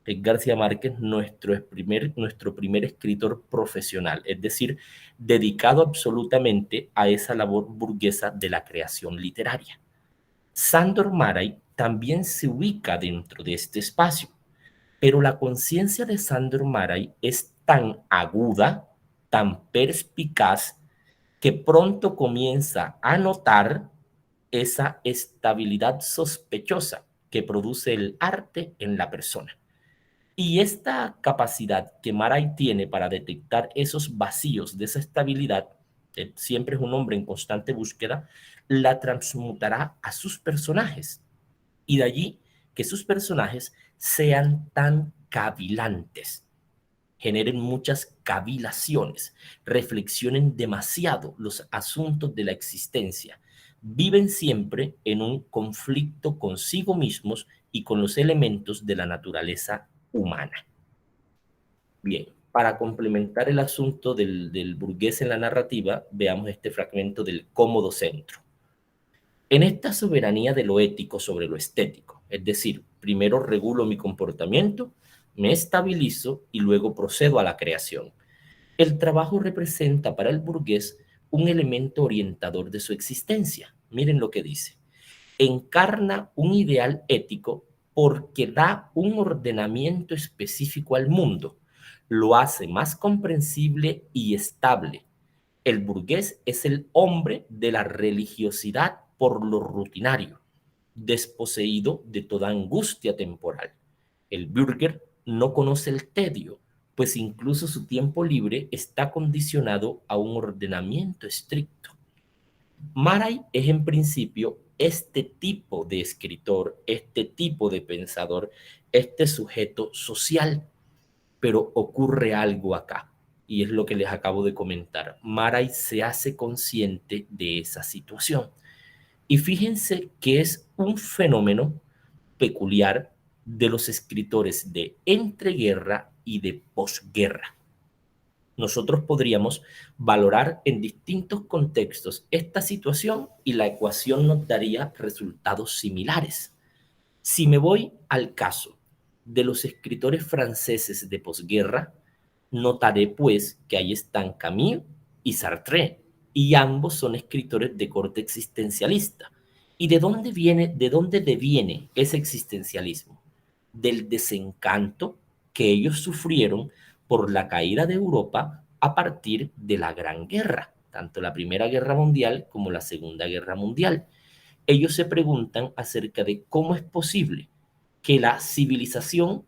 Speaker 2: Es García Márquez nuestro primer escritor profesional, es decir, dedicado absolutamente a esa labor burguesa de la creación literaria. Sándor Márai también se ubica dentro de este espacio, pero la conciencia de Sándor Márai es tan aguda, tan perspicaz, que pronto comienza a notar esa estabilidad sospechosa que produce el arte en la persona. Y esta capacidad que Márai tiene para detectar esos vacíos de esa estabilidad, que siempre es un hombre en constante búsqueda, la transmutará a sus personajes. Y de allí que sus personajes sean tan cavilantes, generen muchas cavilaciones, reflexionen demasiado los asuntos de la existencia, viven siempre en un conflicto consigo mismos y con los elementos de la naturaleza humana. Bien, para complementar el asunto del burgués en la narrativa, veamos este fragmento del cómodo centro. En esta soberanía de lo ético sobre lo estético, es decir, primero regulo mi comportamiento, me estabilizo y luego procedo a la creación. El trabajo representa para el burgués un elemento orientador de su existencia. Miren lo que dice. Encarna un ideal ético porque da un ordenamiento específico al mundo, lo hace más comprensible y estable. El burgués es el hombre de la religiosidad por lo rutinario, desposeído de toda angustia temporal. El bürger no conoce el tedio, pues incluso su tiempo libre está condicionado a un ordenamiento estricto. Márai es en principio este tipo de escritor, este tipo de pensador, este sujeto social. Pero ocurre algo acá, y es lo que les acabo de comentar. Maray se hace consciente de esa situación. Y fíjense que es un fenómeno peculiar de los escritores de entreguerra y de posguerra. Nosotros podríamos valorar en distintos contextos esta situación y la ecuación nos daría resultados similares. Si me voy al caso de los escritores franceses de posguerra, notaré pues que ahí están Camus y Sartre, y ambos son escritores de corte existencialista. ¿Y de dónde deviene ese existencialismo? Del desencanto que ellos sufrieron por la caída de Europa a partir de la Gran Guerra, tanto la Primera Guerra Mundial como la Segunda Guerra Mundial. Ellos se preguntan acerca de cómo es posible que la civilización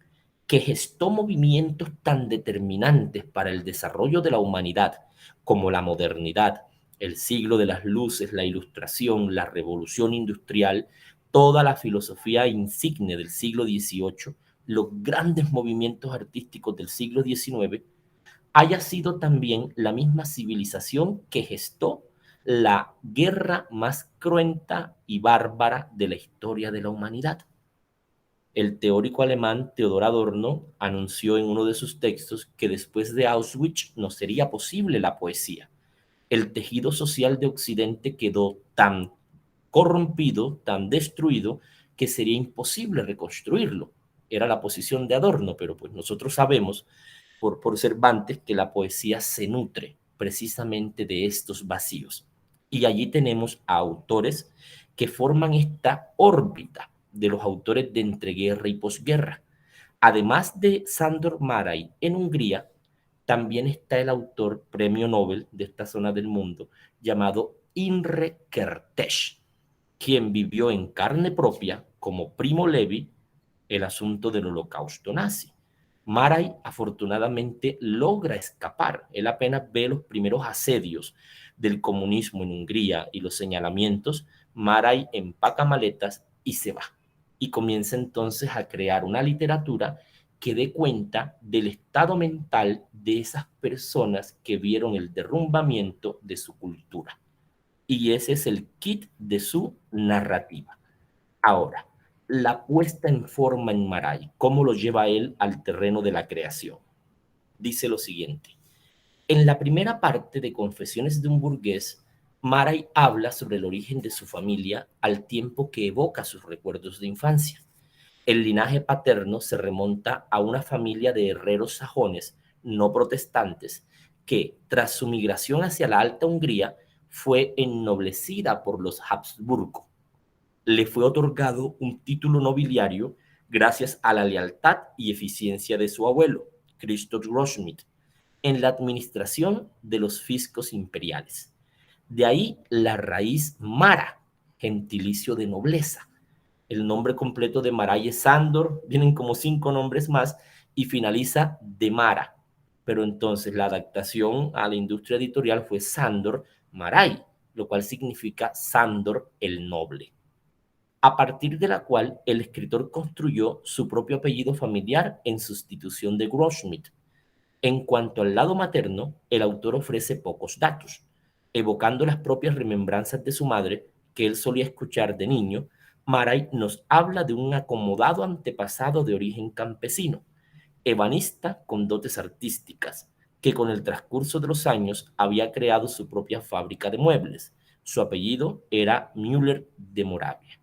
Speaker 2: que gestó movimientos tan determinantes para el desarrollo de la humanidad como la modernidad, el siglo de las luces, la ilustración, la revolución industrial, toda la filosofía insigne del siglo XVIII, los grandes movimientos artísticos del siglo XIX, haya sido también la misma civilización que gestó la guerra más cruenta y bárbara de la historia de la humanidad. El teórico alemán Theodor Adorno anunció en uno de sus textos que después de Auschwitz no sería posible la poesía. El tejido social de Occidente quedó tan corrompido, tan destruido, que sería imposible reconstruirlo. Era la posición de Adorno, pero pues nosotros sabemos por Cervantes que la poesía se nutre precisamente de estos vacíos. Y allí tenemos a autores que forman esta órbita de los autores de entreguerra y posguerra. Además de Sándor Márai en Hungría, también está el autor premio Nobel de esta zona del mundo llamado Imre Kertész, quien vivió en carne propia como Primo Levi el asunto del holocausto nazi. Márai afortunadamente logra escapar. Él apenas ve los primeros asedios del comunismo en Hungría y los señalamientos. Márai empaca maletas y se va. Y comienza entonces a crear una literatura que dé cuenta del estado mental de esas personas que vieron el derrumbamiento de su cultura. Y ese es el kit de su narrativa. Ahora, la puesta en forma en Márai, ¿cómo lo lleva él al terreno de la creación? Dice lo siguiente. En la primera parte de Confesiones de un burgués, Márai habla sobre el origen de su familia al tiempo que evoca sus recuerdos de infancia. El linaje paterno se remonta a una familia de herreros sajones no protestantes que, tras su migración hacia la Alta Hungría, fue ennoblecida por los Habsburgo. Le fue otorgado un título nobiliario gracias a la lealtad y eficiencia de su abuelo, Christoph Grossschmidt, en la administración de los fiscos imperiales. De ahí la raíz Mara, gentilicio de nobleza. El nombre completo de Márai es Sándor, vienen como 5 nombres más y finaliza de Mara. Pero entonces la adaptación a la industria editorial fue Sándor Márai, lo cual significa Sándor el noble, a partir de la cual el escritor construyó su propio apellido familiar en sustitución de Grossschmidt. En cuanto al lado materno, el autor ofrece pocos datos, evocando las propias remembranzas de su madre que él solía escuchar de niño. Márai nos habla de un acomodado antepasado de origen campesino, ebanista con dotes artísticas, que con el transcurso de los años había creado su propia fábrica de muebles. Su apellido era Müller de Moravia.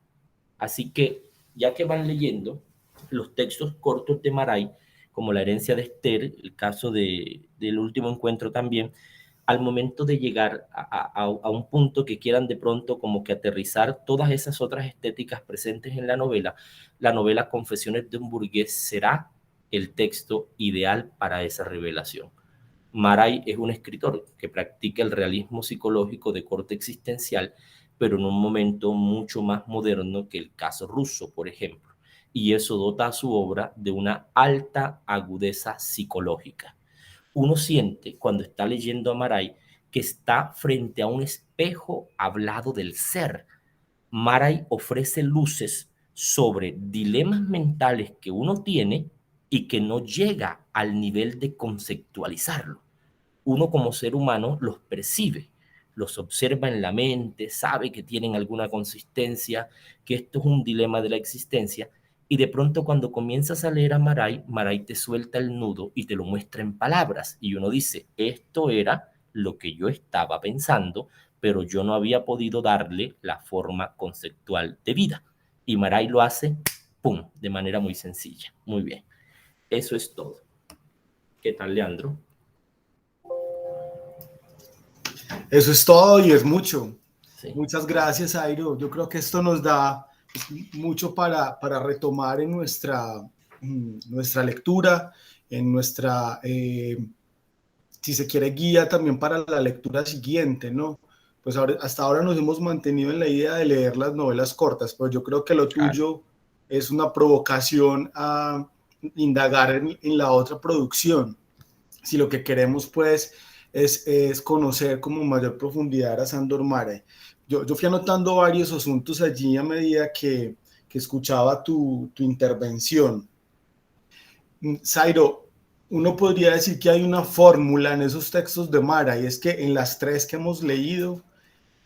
Speaker 2: Así que, ya que van leyendo los textos cortos de Márai, como La herencia de Esther, el caso del último encuentro también, al momento de llegar a un punto que quieran de pronto como que aterrizar todas esas otras estéticas presentes en la novela Confesiones de un burgués será el texto ideal para esa revelación. Márai es un escritor que practica el realismo psicológico de corte existencial, pero en un momento mucho más moderno que el caso ruso, por ejemplo. Y eso dota a su obra de una alta agudeza psicológica. Uno siente cuando está leyendo a Márai que está frente a un espejo hablado del ser. Márai ofrece luces sobre dilemas mentales que uno tiene y que no llega al nivel de conceptualizarlo. Uno como ser humano los percibe, los observa en la mente, sabe que tienen alguna consistencia, que esto es un dilema de la existencia, y de pronto cuando comienzas a leer a Maray, Maray te suelta el nudo y te lo muestra en palabras, y uno dice, esto era lo que yo estaba pensando, pero yo no había podido darle la forma conceptual de vida. Y Maray lo hace, ¡pum!, de manera muy sencilla. Muy bien, eso es todo. ¿Qué tal, Leandro?
Speaker 1: Eso es todo y es mucho.
Speaker 2: Sí.
Speaker 1: Muchas gracias, Airo. Yo creo que esto nos da mucho para retomar en nuestra lectura, en nuestra, si se quiere, guía también para la lectura siguiente, ¿no? Pues ahora, hasta ahora nos hemos mantenido en la idea de leer las novelas cortas, pero yo creo que lo
Speaker 2: Claro.
Speaker 1: tuyo es una provocación a indagar en la otra producción. Si lo que queremos, pues, es conocer como mayor profundidad a Sándor Márai. Yo fui anotando varios asuntos allí a medida que escuchaba tu intervención. Zairo, uno podría decir que hay una fórmula en esos textos de Mara, y es que en las tres que hemos leído,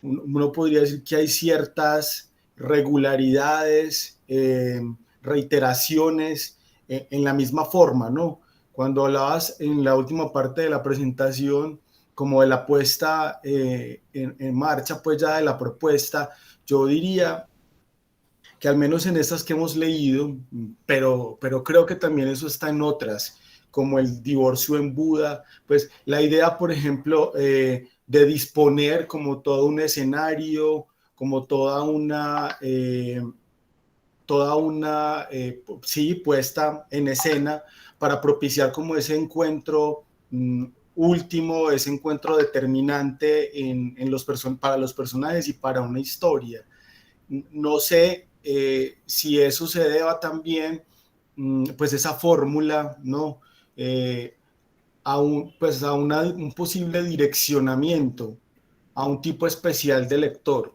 Speaker 1: uno podría decir que hay ciertas regularidades, reiteraciones en la misma forma, ¿no? Cuando hablabas en la última parte de la presentación, como de la puesta en marcha, pues ya de la propuesta, yo diría que al menos en estas que hemos leído, pero creo que también eso está en otras, como el divorcio en Buda, pues la idea, por ejemplo, de disponer como todo un escenario, como sí, puesta en escena para propiciar como ese encuentro último, ese encuentro determinante para los personajes y para una historia. No sé si eso se deba también, pues esa fórmula, ¿no? Pues un posible direccionamiento a un tipo especial de lector.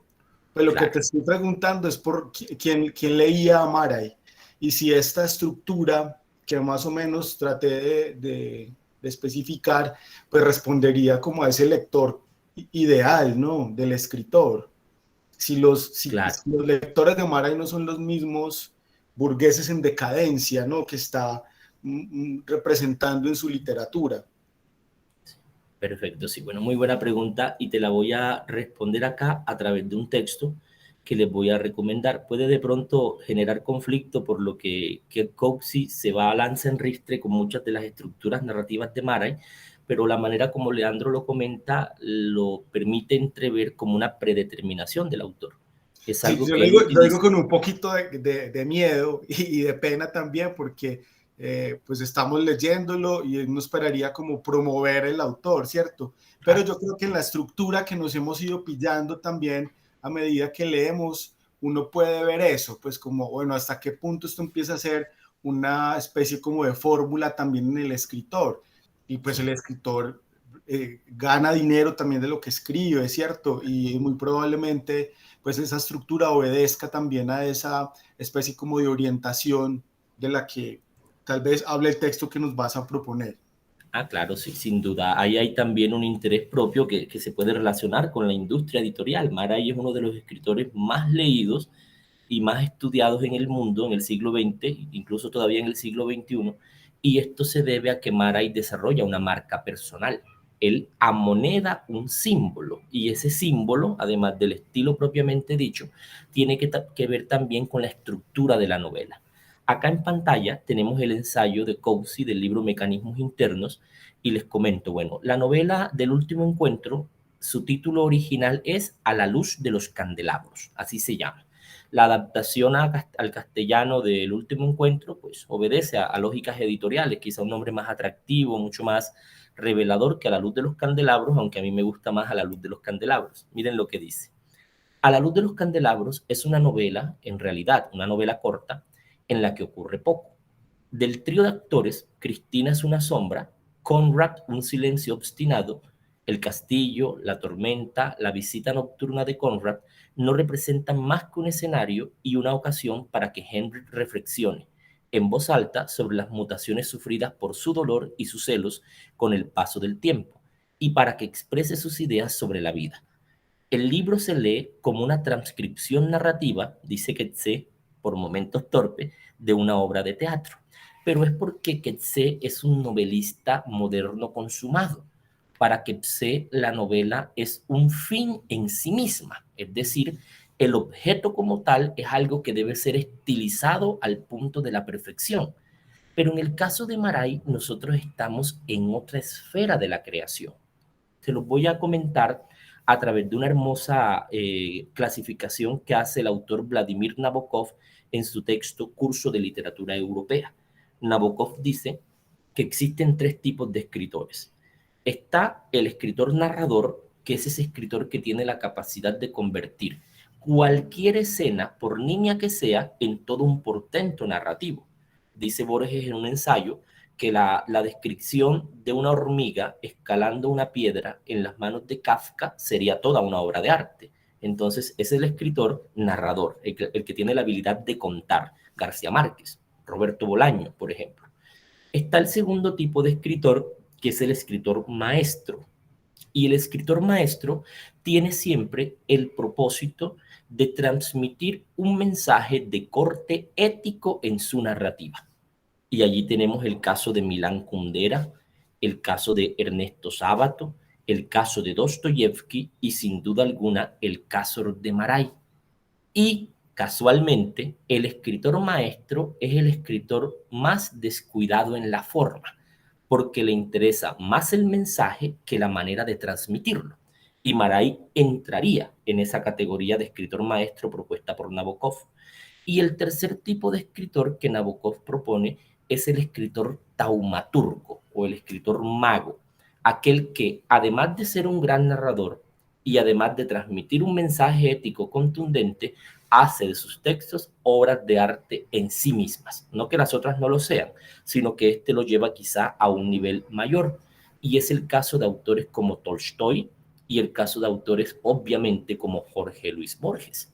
Speaker 1: Pues lo que te
Speaker 2: Claro.
Speaker 1: estoy preguntando es por quién leía a Maray y si esta estructura que más o menos traté de especificar, pues respondería como a ese lector ideal, ¿no? Del escritor.
Speaker 2: Claro.
Speaker 1: Si los lectores de Maray no son los mismos burgueses en decadencia, ¿no? Que está representando en su literatura.
Speaker 2: Perfecto, sí. Bueno, muy buena pregunta y te la voy a responder acá a través de un texto que les voy a recomendar. Puede de pronto generar conflicto por lo que Coxey se va a lanza en ristre con muchas de las estructuras narrativas de Maray, pero la manera como Leandro lo comenta lo permite entrever como una predeterminación del autor. Es
Speaker 1: Sí,
Speaker 2: algo que él
Speaker 1: lo digo
Speaker 2: utiliza.
Speaker 1: con un poquito de miedo y de pena también, porque pues estamos leyéndolo y uno esperaría como promover el autor, ¿cierto? Pero
Speaker 2: Claro.
Speaker 1: yo creo que en la estructura que nos hemos ido pillando también a medida que leemos, uno puede ver eso, pues como, bueno, hasta qué punto esto empieza a ser una especie como de fórmula también en el escritor. Y pues
Speaker 2: Sí.
Speaker 1: el escritor gana dinero también de lo que escribe, es cierto, y muy probablemente pues esa estructura obedezca también a esa especie como de orientación de la que tal vez hable el texto que nos vas a proponer.
Speaker 2: Ah, claro, sí, sin duda. Ahí hay también un interés propio que se puede relacionar con la industria editorial. Maray es uno de los escritores más leídos y más estudiados en el mundo en el siglo XX, incluso todavía en el siglo XXI, y esto se debe a que Maray desarrolla una marca personal. Él amoneda un símbolo y ese símbolo, además del estilo propiamente dicho, tiene que ver también con la estructura de la novela. Acá en pantalla tenemos el ensayo de Cousy del libro Mecanismos Internos y les comento, bueno, la novela del último encuentro, su título original es A la luz de los candelabros, así se llama. La adaptación al castellano del último encuentro, pues obedece a lógicas editoriales, quizá un nombre más atractivo, mucho más revelador que A la luz de los candelabros, aunque a mí me gusta más A la luz de los candelabros. Miren lo que dice. A la luz de los candelabros es una novela, en realidad, una novela corta, en la que ocurre poco. Del trío de actores, Cristina es una sombra, Conrad un silencio obstinado, el castillo, la tormenta, la visita nocturna de Conrad no representan más que un escenario y una ocasión para que Henry reflexione. en voz alta sobre las mutaciones sufridas por su dolor y sus celos con el paso del tiempo, y para que exprese sus ideas sobre la vida. El libro se lee como una transcripción narrativa, dice Ketzé, por momentos torpe, de una obra de teatro, pero es porque Ketzé es un novelista moderno consumado. Para Ketzé, la novela es un fin en sí misma, es decir, el objeto como tal es algo que debe ser estilizado al punto de la perfección. Pero en el caso de Maray, nosotros estamos en otra esfera de la creación. Se los voy a comentar a través de una hermosa clasificación que hace el autor Vladimir Nabokov en su texto Curso de Literatura Europea. Nabokov dice que existen tres tipos de escritores. Está el escritor narrador, que es ese escritor que tiene la capacidad de convertir cualquier escena, por niña que sea, en todo un portento narrativo. Dice Borges en un ensayo que la descripción de una hormiga escalando una piedra en las manos de Kafka sería toda una obra de arte. Entonces, es el escritor narrador, el que tiene la habilidad de contar. García Márquez, Roberto Bolaño, por ejemplo. Está el segundo tipo de escritor, que es el escritor maestro. Y el escritor maestro tiene siempre el propósito de transmitir un mensaje de corte ético en su narrativa. Y allí tenemos el caso de Milán Kundera, el caso de Ernesto Sábato, el caso de Dostoyevsky y sin duda alguna el caso de Maray. Y casualmente el escritor maestro es el escritor más descuidado en la forma, porque le interesa más el mensaje que la manera de transmitirlo. Y Maray entraría en esa categoría de escritor maestro propuesta por Nabokov. Y el tercer tipo de escritor que Nabokov propone es el escritor taumaturgo o el escritor mago, aquel que además de ser un gran narrador y además de transmitir un mensaje ético contundente, hace de sus textos obras de arte en sí mismas. No que las otras no lo sean, sino que este lo lleva quizá a un nivel mayor. Y es el caso de autores como Tolstoy y el caso de autores obviamente como Jorge Luis Borges.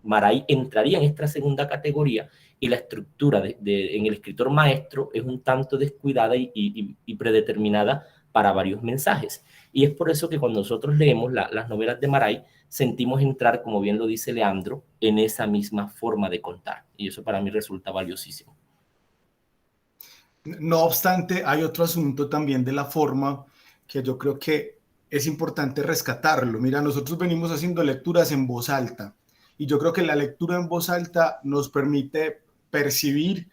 Speaker 2: Maray entraría en esta segunda categoría y la estructura en el escritor maestro es un tanto descuidada y predeterminada para varios mensajes. Y es por eso que cuando nosotros leemos las novelas de Maray, sentimos entrar, como bien lo dice Leandro, en esa misma forma de contar. Y eso para mí resulta valiosísimo.
Speaker 1: No obstante, hay otro asunto también de la forma que yo creo que es importante rescatarlo. Mira, nosotros venimos haciendo lecturas en voz alta y yo creo que la lectura en voz alta nos permite percibir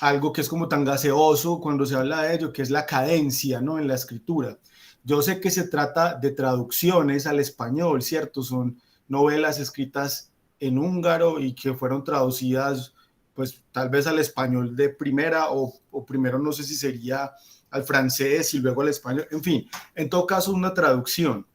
Speaker 1: algo que es como tan gaseoso cuando se habla de ello, que es la cadencia, ¿no? En la escritura. Yo sé que se trata de traducciones al español, ¿cierto? Son novelas escritas en húngaro y que fueron traducidas pues tal vez al español de primera o primero no sé si sería al francés y luego al español, en fin, en todo caso una traducción.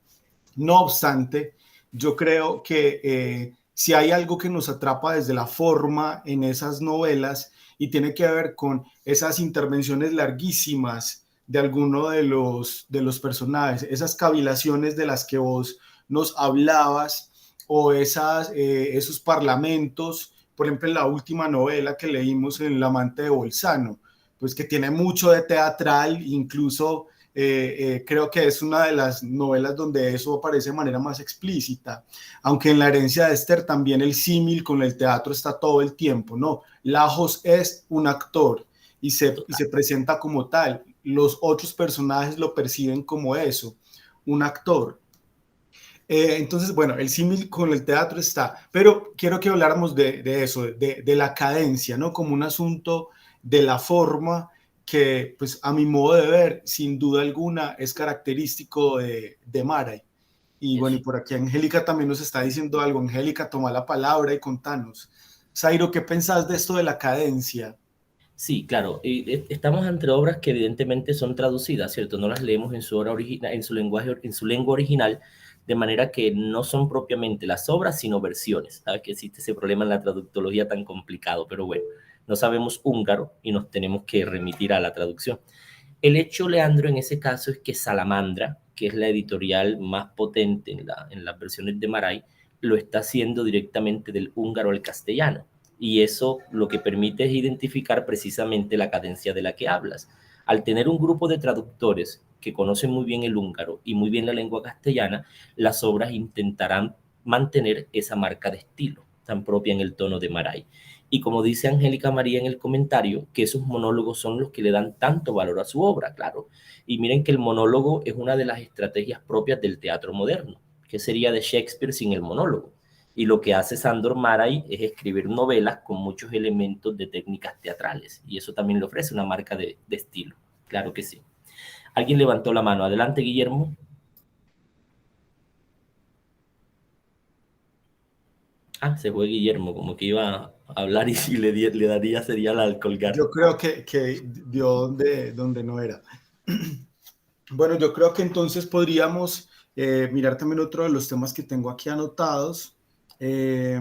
Speaker 1: No obstante, yo creo que si hay algo que nos atrapa desde la forma en esas novelas y tiene que ver con esas intervenciones larguísimas de alguno de los personajes, esas cavilaciones de las que vos nos hablabas o esos parlamentos, por ejemplo, en la última novela que leímos en El amante de Bolzano, pues que tiene mucho de teatral, incluso creo que es una de las novelas donde eso aparece de manera más explícita, aunque en La herencia de Esther también el símil con el teatro está todo el tiempo, ¿no? Lajos es un actor y se presenta como tal, los otros personajes lo perciben como eso, un actor. Entonces, bueno, el símil con el teatro está, pero quiero que habláramos de eso, de la cadencia, ¿no? Como un asunto de la forma que, pues, a mi modo de ver, sin duda alguna, es característico de Maray. Y bueno, y
Speaker 2: Eso.
Speaker 1: por aquí Angélica también nos está diciendo algo. Angélica, toma la palabra y contanos. Zairo, ¿qué pensás de esto de la cadencia?
Speaker 2: Sí, claro. Estamos ante obras que evidentemente son traducidas, ¿cierto? No las leemos en su hora original, en su lenguaje, en su lengua original, de manera que no son propiamente las obras, sino versiones. Sabes que existe ese problema en la traductología tan complicado, pero bueno, no sabemos húngaro y nos tenemos que remitir a la traducción. El hecho, Leandro, en ese caso es que Salamandra, que es la editorial más potente en las versiones de Maray, lo está haciendo directamente del húngaro al castellano. y eso lo que permite es identificar precisamente la cadencia de la que hablas. Al tener un grupo de traductores que conocen muy bien el húngaro y muy bien la lengua castellana, las obras intentarán mantener esa marca de estilo tan propia en el tono de Maray. Y como dice Angélica María en el comentario, que esos monólogos son los que le dan tanto valor a su obra, claro. Y miren que el monólogo es una de las estrategias propias del teatro moderno. ¿Qué sería de Shakespeare sin el monólogo? Y lo que hace Sándor Márai es escribir novelas con muchos elementos de técnicas teatrales. Y eso también le ofrece una marca de estilo. Claro que sí. Alguien levantó la mano. Adelante, Guillermo. Ah, se fue Guillermo, como que iba a hablar y si le daría sería al colgar.
Speaker 1: Yo creo que dio donde no era. Bueno, yo creo que entonces podríamos mirar también otro de los temas que tengo aquí anotados. Eh,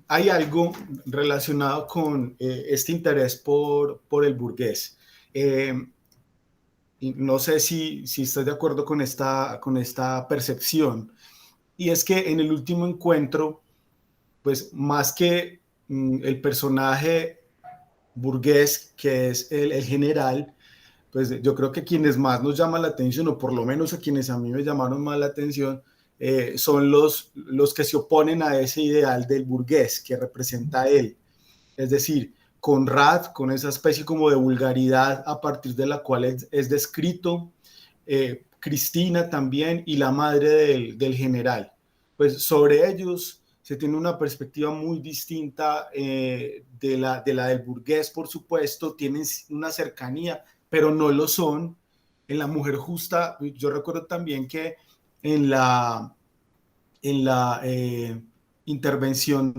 Speaker 1: Hay algo relacionado con este interés por el burgués. Eh, y no sé si estás de acuerdo con esta percepción. Y es que en el último encuentro, pues más que el personaje burgués, que es el general, pues yo creo que quienes más nos llama la atención, o por lo menos a quienes a mí me llamaron más la atención, son los que se oponen a ese ideal del burgués que representa él. Es decir, Conrad, con esa especie como de vulgaridad a partir de la cual es descrito, Cristina también y la madre del general. Pues sobre ellos se tiene una perspectiva muy distinta de la del burgués, por supuesto, tienen una cercanía, pero no lo son. En La Mujer Justa, yo recuerdo también que en la intervención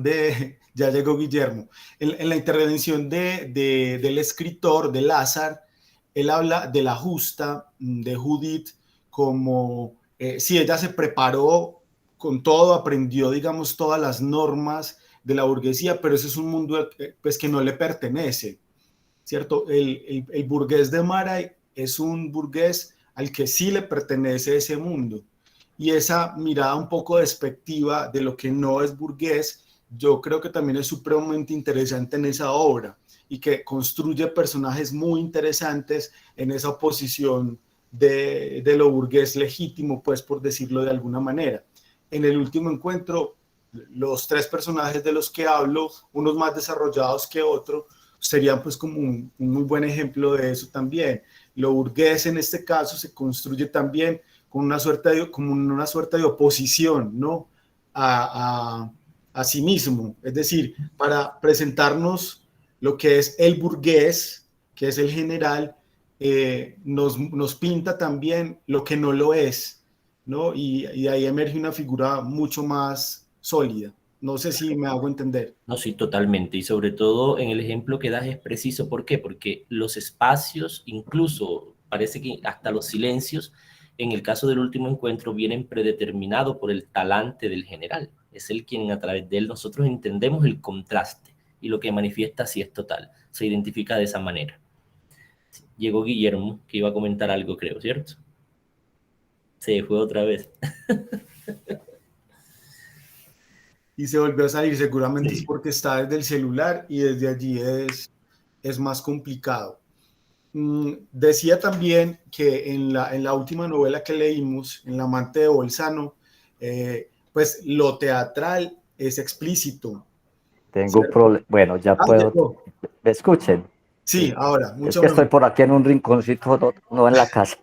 Speaker 1: ya llegó Guillermo, en la intervención del escritor, de Lázaro, él habla de la justa, de Judith, como si ella se preparó con todo, aprendió, digamos, todas las normas de la burguesía, pero ese es un mundo pues, que no le pertenece, ¿cierto? El burgués de Maray es un burgués al que sí le pertenece ese mundo. Y esa mirada un poco despectiva de lo que no es burgués, yo creo que también es supremamente interesante en esa obra y que construye personajes muy interesantes en esa oposición de lo burgués legítimo, pues por decirlo de alguna manera. En el último encuentro, los tres personajes de los que hablo, unos más desarrollados que otros, serían pues como un muy buen ejemplo de eso también. Lo burgués en este caso se construye también con como una suerte de oposición, ¿no? A, a sí mismo. Es decir, para presentarnos lo que es el burgués, que es el general, nos pinta también lo que no lo es, ¿no? Y ahí emerge una figura mucho más sólida. No sé si me hago entender.
Speaker 2: No, sí, totalmente. Y sobre todo en el ejemplo que das es preciso. ¿Por qué? Porque los espacios, incluso parece que hasta los silencios, en el caso del último encuentro, vienen predeterminados por el talante del general. Es el quien a través de él nosotros entendemos el contraste y lo que manifiesta así es total. Se identifica de esa manera. Llegó Guillermo, que iba a comentar algo, creo, ¿cierto? Se fue otra vez.
Speaker 1: Y se volvió a salir, seguramente es
Speaker 2: Sí.
Speaker 1: porque está desde el celular y desde allí es más complicado. Decía también que en la última novela que leímos, en La amante de Bolzano, pues lo teatral es explícito,
Speaker 3: Tengo un
Speaker 1: ¿cierto?
Speaker 3: problema. Bueno, ya
Speaker 1: Ah,
Speaker 3: puedo.
Speaker 1: llegó.
Speaker 3: ¿Me escuchen?
Speaker 1: Sí, ahora,
Speaker 3: Es
Speaker 1: mucho
Speaker 3: que estoy
Speaker 1: mejor.
Speaker 3: por aquí en un rinconcito, no en la casa.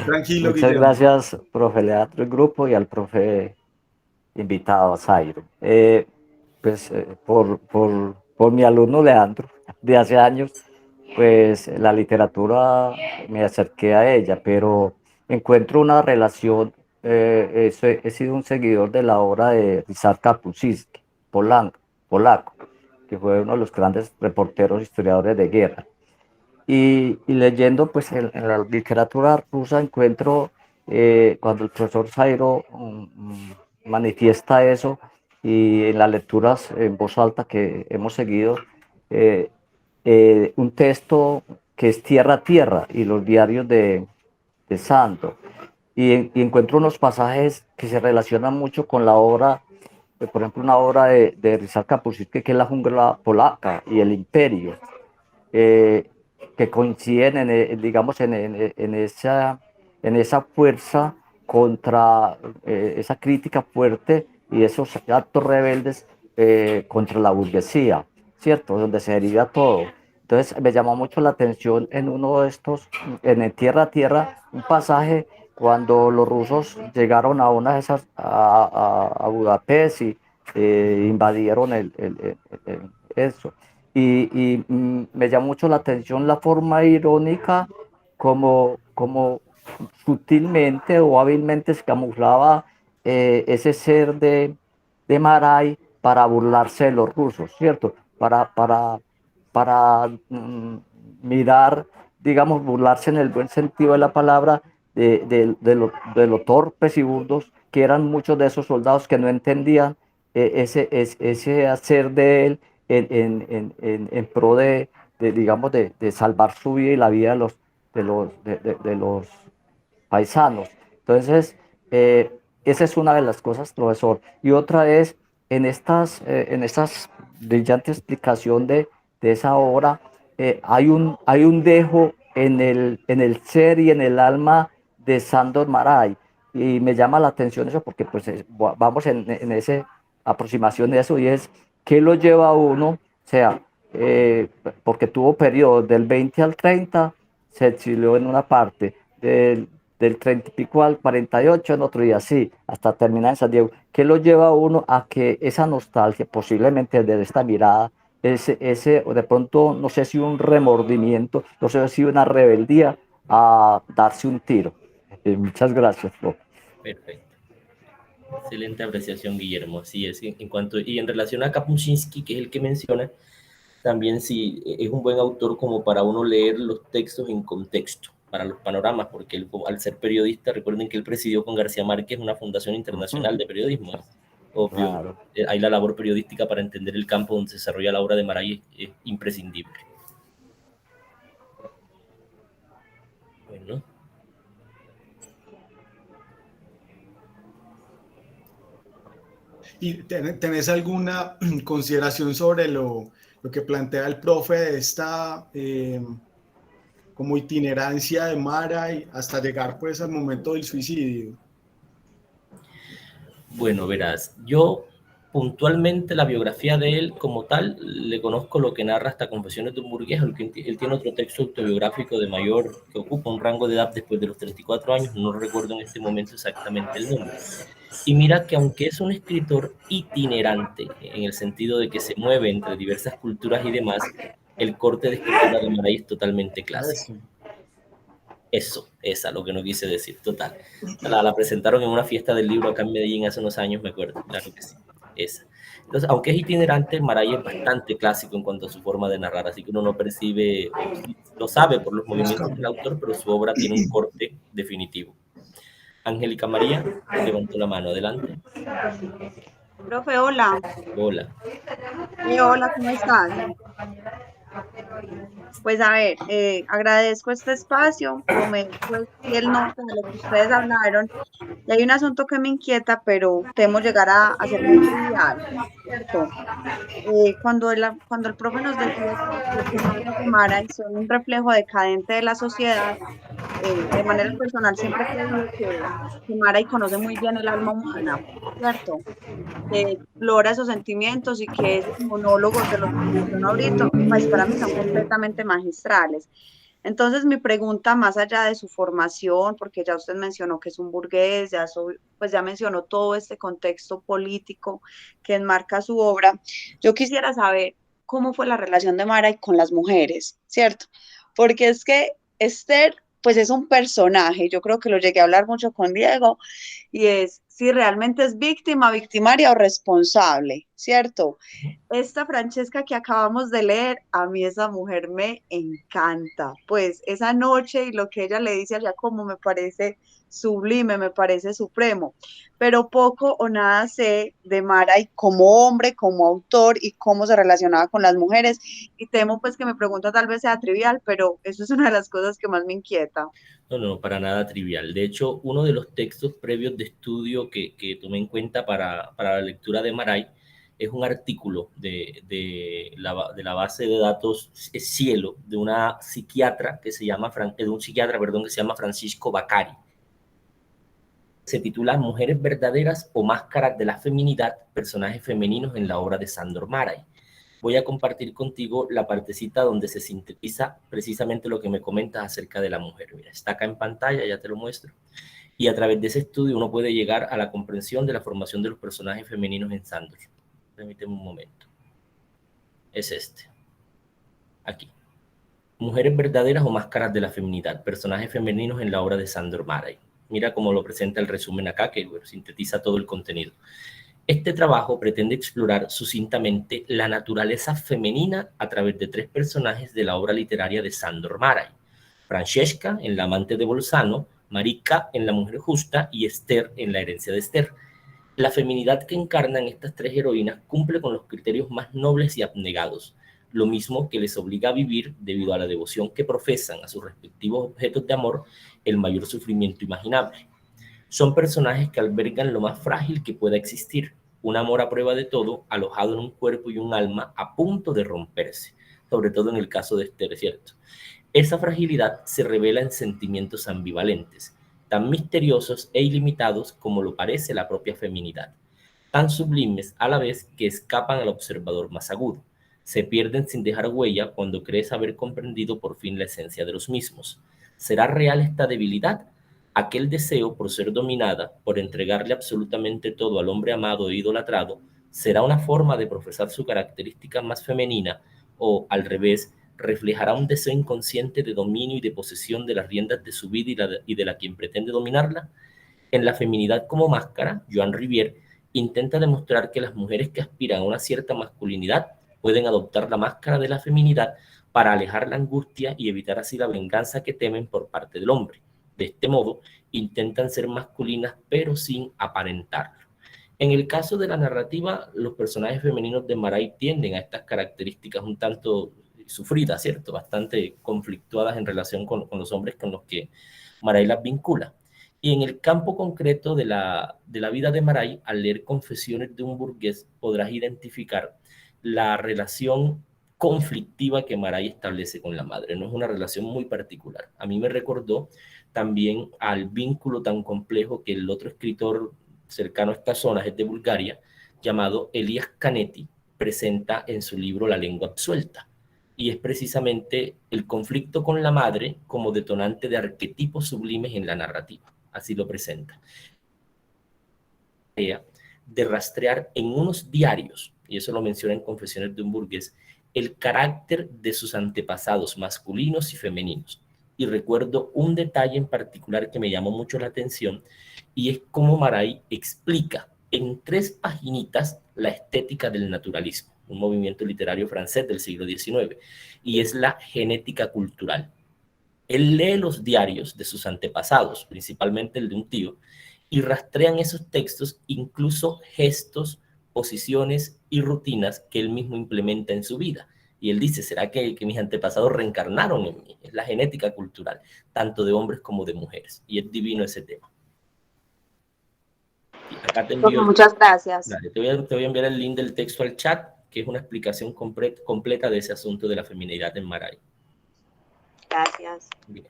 Speaker 1: Tranquilo,
Speaker 3: Muchas
Speaker 1: Guillermo.
Speaker 3: gracias, profe Leandro, el grupo y al profe invitado, Zairo. Por mi alumno Leandro, de hace años, pues la literatura me acerqué a ella, pero encuentro una relación, he sido un seguidor de la obra de Ryszard Kapuscinski, polaco, que fue uno de los grandes reporteros historiadores de guerra. Y leyendo, pues en la literatura rusa encuentro, cuando el profesor Zairo manifiesta eso, y en las lecturas en voz alta que hemos seguido, eh, un texto que es Tierra a Tierra y los diarios de Santo. Y encuentro unos pasajes que se relacionan mucho con la obra por ejemplo, una obra de Ryszard Kapuscinski, que es La jungla polaca y el imperio, eh, que coinciden digamos, en esa fuerza contra esa crítica fuerte y esos actos rebeldes contra la burguesía, ¿cierto? Donde se deriva todo. Entonces me llamó mucho la atención en uno de estos, en el Tierra a Tierra, un pasaje cuando los rusos llegaron a una de esas, a Budapest y invadieron eso. Me llama mucho la atención la forma irónica como sutilmente o hábilmente se camuflaba ese ser de Maray para burlarse de los rusos, ¿cierto? Para mirar, digamos, burlarse en el buen sentido de la palabra de lo torpes y burdos que eran muchos de esos soldados que no entendían ese hacer de él en pro digamos, de salvar su vida y la vida de los paisanos. Entonces, esa es una de las cosas, profesor. Y otra es, en estas brillante explicación de esa obra, hay un dejo en el ser y en el alma de Sándor Márai. Y me llama la atención eso porque pues vamos en esa aproximación de eso y es, ¿qué lo lleva a uno? O sea, porque tuvo periodos del 20 al 30, se exilió en una parte, del 30 y pico al 48 en otro día, sí, hasta terminar en San Diego. ¿Qué lo lleva a uno a que esa nostalgia, posiblemente desde esta mirada, o de pronto, no sé si un remordimiento, no sé si una rebeldía a darse un tiro? Muchas gracias, Flo.
Speaker 2: Perfecto. Excelente apreciación, Guillermo. Así es. En cuanto, y en relación a Kapuscinski, que es el que menciona, también sí es un buen autor como para uno leer los textos en contexto, para los panoramas, porque él, al ser periodista, recuerden que él presidió con García Márquez una fundación internacional de periodismo. Obvio,
Speaker 3: Claro.
Speaker 2: hay la labor periodística para entender el campo donde se desarrolla la obra de Maray, es imprescindible. Bueno.
Speaker 1: ¿Y tenés alguna consideración sobre lo que plantea el profe de esta como itinerancia de Mara y hasta llegar pues al momento del suicidio?
Speaker 2: Bueno, verás, yo puntualmente la biografía de él como tal, le conozco lo que narra hasta Confesiones de un burgués, él tiene otro texto autobiográfico de mayor, que ocupa un rango de edad después de los 34 años, no recuerdo en este momento exactamente el nombre. Y mira que aunque es un escritor itinerante, en el sentido de que se mueve entre diversas culturas y demás, el corte de escritura de Maray es totalmente clásico. Eso, esa, lo que no quise decir, total. La presentaron en una fiesta del libro acá en Medellín hace unos años, me acuerdo, claro que sí, esa. Entonces, aunque es itinerante, Maray es bastante clásico en cuanto a su forma de narrar, así que uno no percibe, lo sabe por los movimientos del autor, pero su obra tiene un corte definitivo. Angélica María levantó la mano, adelante.
Speaker 4: Profe, hola.
Speaker 2: Hola.
Speaker 4: Hola, ¿cómo estás? Pues a ver, agradezco este espacio, tomé pues fiel nota de lo que ustedes hablaron y hay un asunto que me inquieta, pero temo llegar a ser muy trivial, ¿cierto? Cuando el profe nos decía que los personajes de Mara son un reflejo decadente de la sociedad, de manera personal siempre he creído que Mara conoce muy bien el alma humana, ¿cierto? Que explora esos sentimientos y que esos monólogos de los que menciono ahorita, pues para mí son completamente magistrales. Entonces, mi pregunta, más allá de su formación, porque ya usted mencionó que es un burgués, pues ya mencionó todo este contexto político que enmarca su obra, yo quisiera saber cómo fue la relación de Mara con las mujeres, ¿cierto? Porque es que Esther, pues es un personaje, yo creo que lo llegué a hablar mucho con Diego, y es si realmente es víctima, victimaria o responsable, ¿cierto? Esta Francesca que acabamos de leer, a mí esa mujer me encanta. Pues esa noche y lo que ella le dice a Giacomo me parece sublime, me parece supremo. Pero poco o nada sé de Maray como hombre, como autor y cómo se relacionaba con las mujeres. Y temo pues que me pregunta tal vez sea trivial, pero eso es una de las cosas que más me inquieta.
Speaker 2: No, no, para nada trivial. De hecho, uno de los textos previos de estudio que tomé en cuenta para la lectura de Maray es un artículo de la base de datos Cielo, de una psiquiatra que se llama, de un psiquiatra, perdón, que se llama Francisco Bacari. Se titula Mujeres verdaderas o máscaras de la feminidad, personajes femeninos en la obra de Sándor Márai. Voy a compartir contigo la partecita donde se sintetiza precisamente lo que me comentas acerca de la mujer. Mira, está acá en pantalla, ya te lo muestro. Y a través de ese estudio uno puede llegar a la comprensión de la formación de los personajes femeninos en Sándor. Permíteme un momento. Es este. Aquí. Mujeres verdaderas o máscaras de la feminidad, personajes femeninos en la obra de Sándor Márai. Mira cómo lo presenta el resumen acá, que bueno, sintetiza todo el contenido. Este trabajo pretende explorar sucintamente la naturaleza femenina a través de 3 personajes de la obra literaria de Sándor Márai: Francesca, en La amante de Bolzano; Marica, en La mujer justa; y Esther, en La herencia de Esther. La feminidad que encarnan estas 3 heroínas cumple con los criterios más nobles y abnegados, lo mismo que les obliga a vivir, debido a la devoción que profesan a sus respectivos objetos de amor, el mayor sufrimiento imaginable. Son personajes que albergan lo más frágil que pueda existir, un amor a prueba de todo, alojado en un cuerpo y un alma a punto de romperse, sobre todo en el caso de Esther, ¿cierto? Esa fragilidad se revela en sentimientos ambivalentes, tan misteriosos e ilimitados como lo parece la propia feminidad, tan sublimes a la vez que escapan al observador más agudo. Se pierden sin dejar huella cuando crees haber comprendido por fin la esencia de los mismos. ¿Será real esta debilidad? Aquel deseo por ser dominada, por entregarle absolutamente todo al hombre amado e idolatrado, ¿será una forma de profesar su característica más femenina o, al revés, reflejará un deseo inconsciente de dominio y de posesión de las riendas de su vida y de la quien pretende dominarla? En La feminidad como máscara, Joan Rivière intenta demostrar que las mujeres que aspiran a una cierta masculinidad pueden adoptar la máscara de la feminidad para alejar la angustia y evitar así la venganza que temen por parte del hombre. De este modo, intentan ser masculinas pero sin aparentarlo. En el caso de la narrativa, los personajes femeninos de Maray tienden a estas características un tanto sufridas, ¿cierto? Bastante conflictuadas en relación con los hombres con los que Maray las vincula. Y en el campo concreto de la vida de Maray, al leer Confesiones de un burgués, podrás identificar la relación conflictiva que Maray establece con la madre. No es una relación muy particular. A mí me recordó también al vínculo tan complejo que el otro escritor cercano a estas zonas, es de Bulgaria, llamado Elias Canetti, presenta en su libro La lengua absuelta. Y es precisamente el conflicto con la madre como detonante de arquetipos sublimes en la narrativa. Así lo presenta. De rastrear en unos diarios, y eso lo menciona en Confesiones de un burgués, el carácter de sus antepasados masculinos y femeninos. Y recuerdo un detalle en particular que me llamó mucho la atención, y es cómo Maray explica en 3 paginitas la estética del naturalismo, un movimiento literario francés del siglo XIX, y es la genética cultural. Él lee los diarios de sus antepasados, principalmente el de un tío, y rastrean esos textos, incluso gestos, posiciones y rutinas que él mismo implementa en su vida. Y él dice, ¿será que mis antepasados reencarnaron en mí? Es la genética cultural, tanto de hombres como de mujeres. Y es divino ese tema. Y acá te envío,
Speaker 4: Muchas gracias.
Speaker 2: Dale, te voy a enviar el link del texto al chat, que es una explicación completa de ese asunto de la feminidad en Maray.
Speaker 4: Gracias.
Speaker 2: Bien.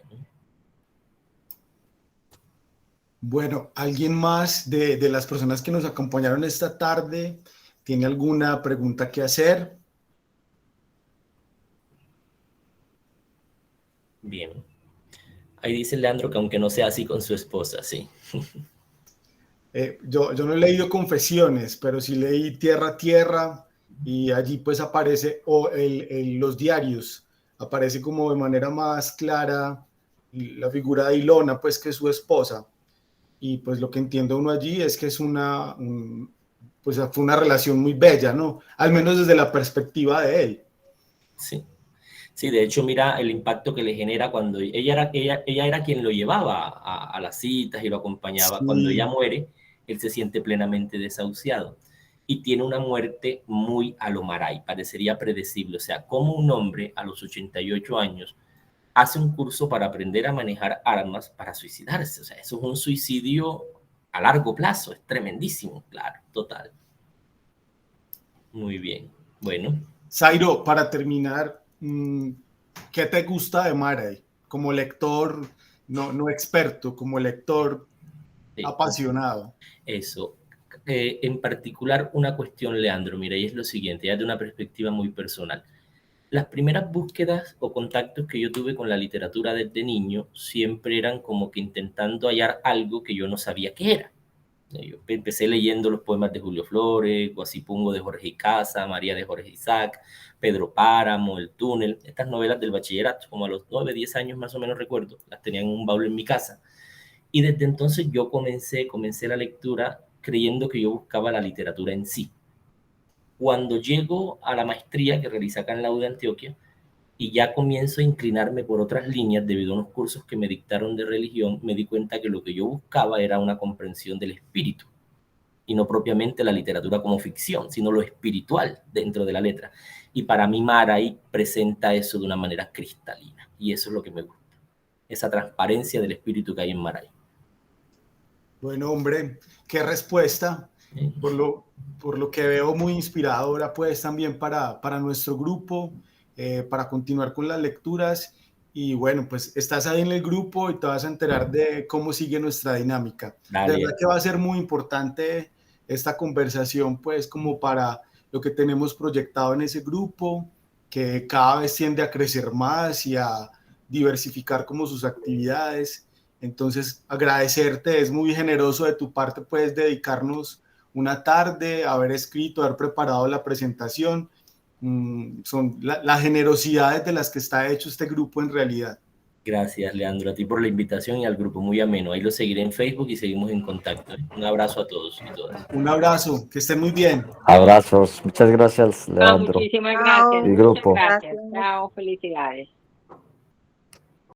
Speaker 1: Bueno, ¿alguien más de las personas que nos acompañaron esta tarde tiene alguna pregunta que hacer?
Speaker 2: Bien. Ahí dice Leandro que aunque no sea así con su esposa, sí.
Speaker 1: Yo no he leído Confesiones, pero sí leí Tierra a Tierra, y allí pues aparece, los diarios, aparece como de manera más clara la figura de Ilona, pues que es su esposa. Y pues lo que entiende uno allí es que es pues fue una relación muy bella, ¿no? Al menos desde la perspectiva de él.
Speaker 2: Sí. Sí, de hecho, mira el impacto que le genera cuando ella era quien lo llevaba a las citas y lo acompañaba.
Speaker 1: Sí.
Speaker 2: Cuando ella muere, él se siente plenamente desahuciado y tiene una muerte muy a lo Maray, parecería predecible. O sea, como un hombre a los 88 años hace un curso para aprender a manejar armas para suicidarse. O sea, eso es un suicidio a largo plazo, es tremendísimo, claro, total. Muy bien, bueno.
Speaker 1: Zairo, para terminar, ¿qué te gusta de Maray? Como lector, no experto, como lector apasionado.
Speaker 2: Eso. En particular, una cuestión, Leandro, mira, y es lo siguiente, ya de una perspectiva muy personal. Las primeras búsquedas o contactos que yo tuve con la literatura desde niño siempre eran como que intentando hallar algo que yo no sabía qué era. Yo empecé leyendo los poemas de Julio Flores, Guasipungo de Jorge Icaza, María de Jorge Isaac, Pedro Páramo, El Túnel, estas novelas del bachillerato, como a los 9, 10 años más o menos recuerdo, las tenía en un baúl en mi casa. Y desde entonces yo comencé la lectura creyendo que yo buscaba la literatura en sí. Cuando llego a la maestría que realicé acá en la U de Antioquia, y ya comienzo a inclinarme por otras líneas debido a unos cursos que me dictaron de religión, me di cuenta que lo que yo buscaba era una comprensión del espíritu y no propiamente la literatura como ficción, sino lo espiritual dentro de la letra. Y para mí Maray presenta eso de una manera cristalina y eso es lo que me gusta, esa transparencia del espíritu que hay en Maray.
Speaker 1: Bueno, hombre, qué respuesta. Por lo que veo muy inspiradora, pues también para nuestro grupo, para continuar con las lecturas. Y bueno, pues estás ahí en el grupo y te vas a enterar de cómo sigue nuestra dinámica.
Speaker 2: Dale.
Speaker 1: De verdad que va a ser muy importante esta conversación, pues como para lo que tenemos proyectado en ese grupo, que cada vez tiende a crecer más y a diversificar como sus actividades. Entonces, agradecerte, es muy generoso de tu parte, puedes dedicarnos una tarde, haber escrito, haber preparado la presentación. Son las generosidades de las que está hecho este grupo en realidad.
Speaker 2: Gracias, Leandro, a ti por la invitación y al grupo, muy ameno. Ahí lo seguiré en Facebook y seguimos en contacto. Un abrazo a todos y todas.
Speaker 1: Un abrazo, que estén muy bien.
Speaker 3: Abrazos, muchas gracias, Leandro.
Speaker 5: Muchísimas gracias.
Speaker 3: Y grupo.
Speaker 5: Muchas gracias. Chao, felicidades.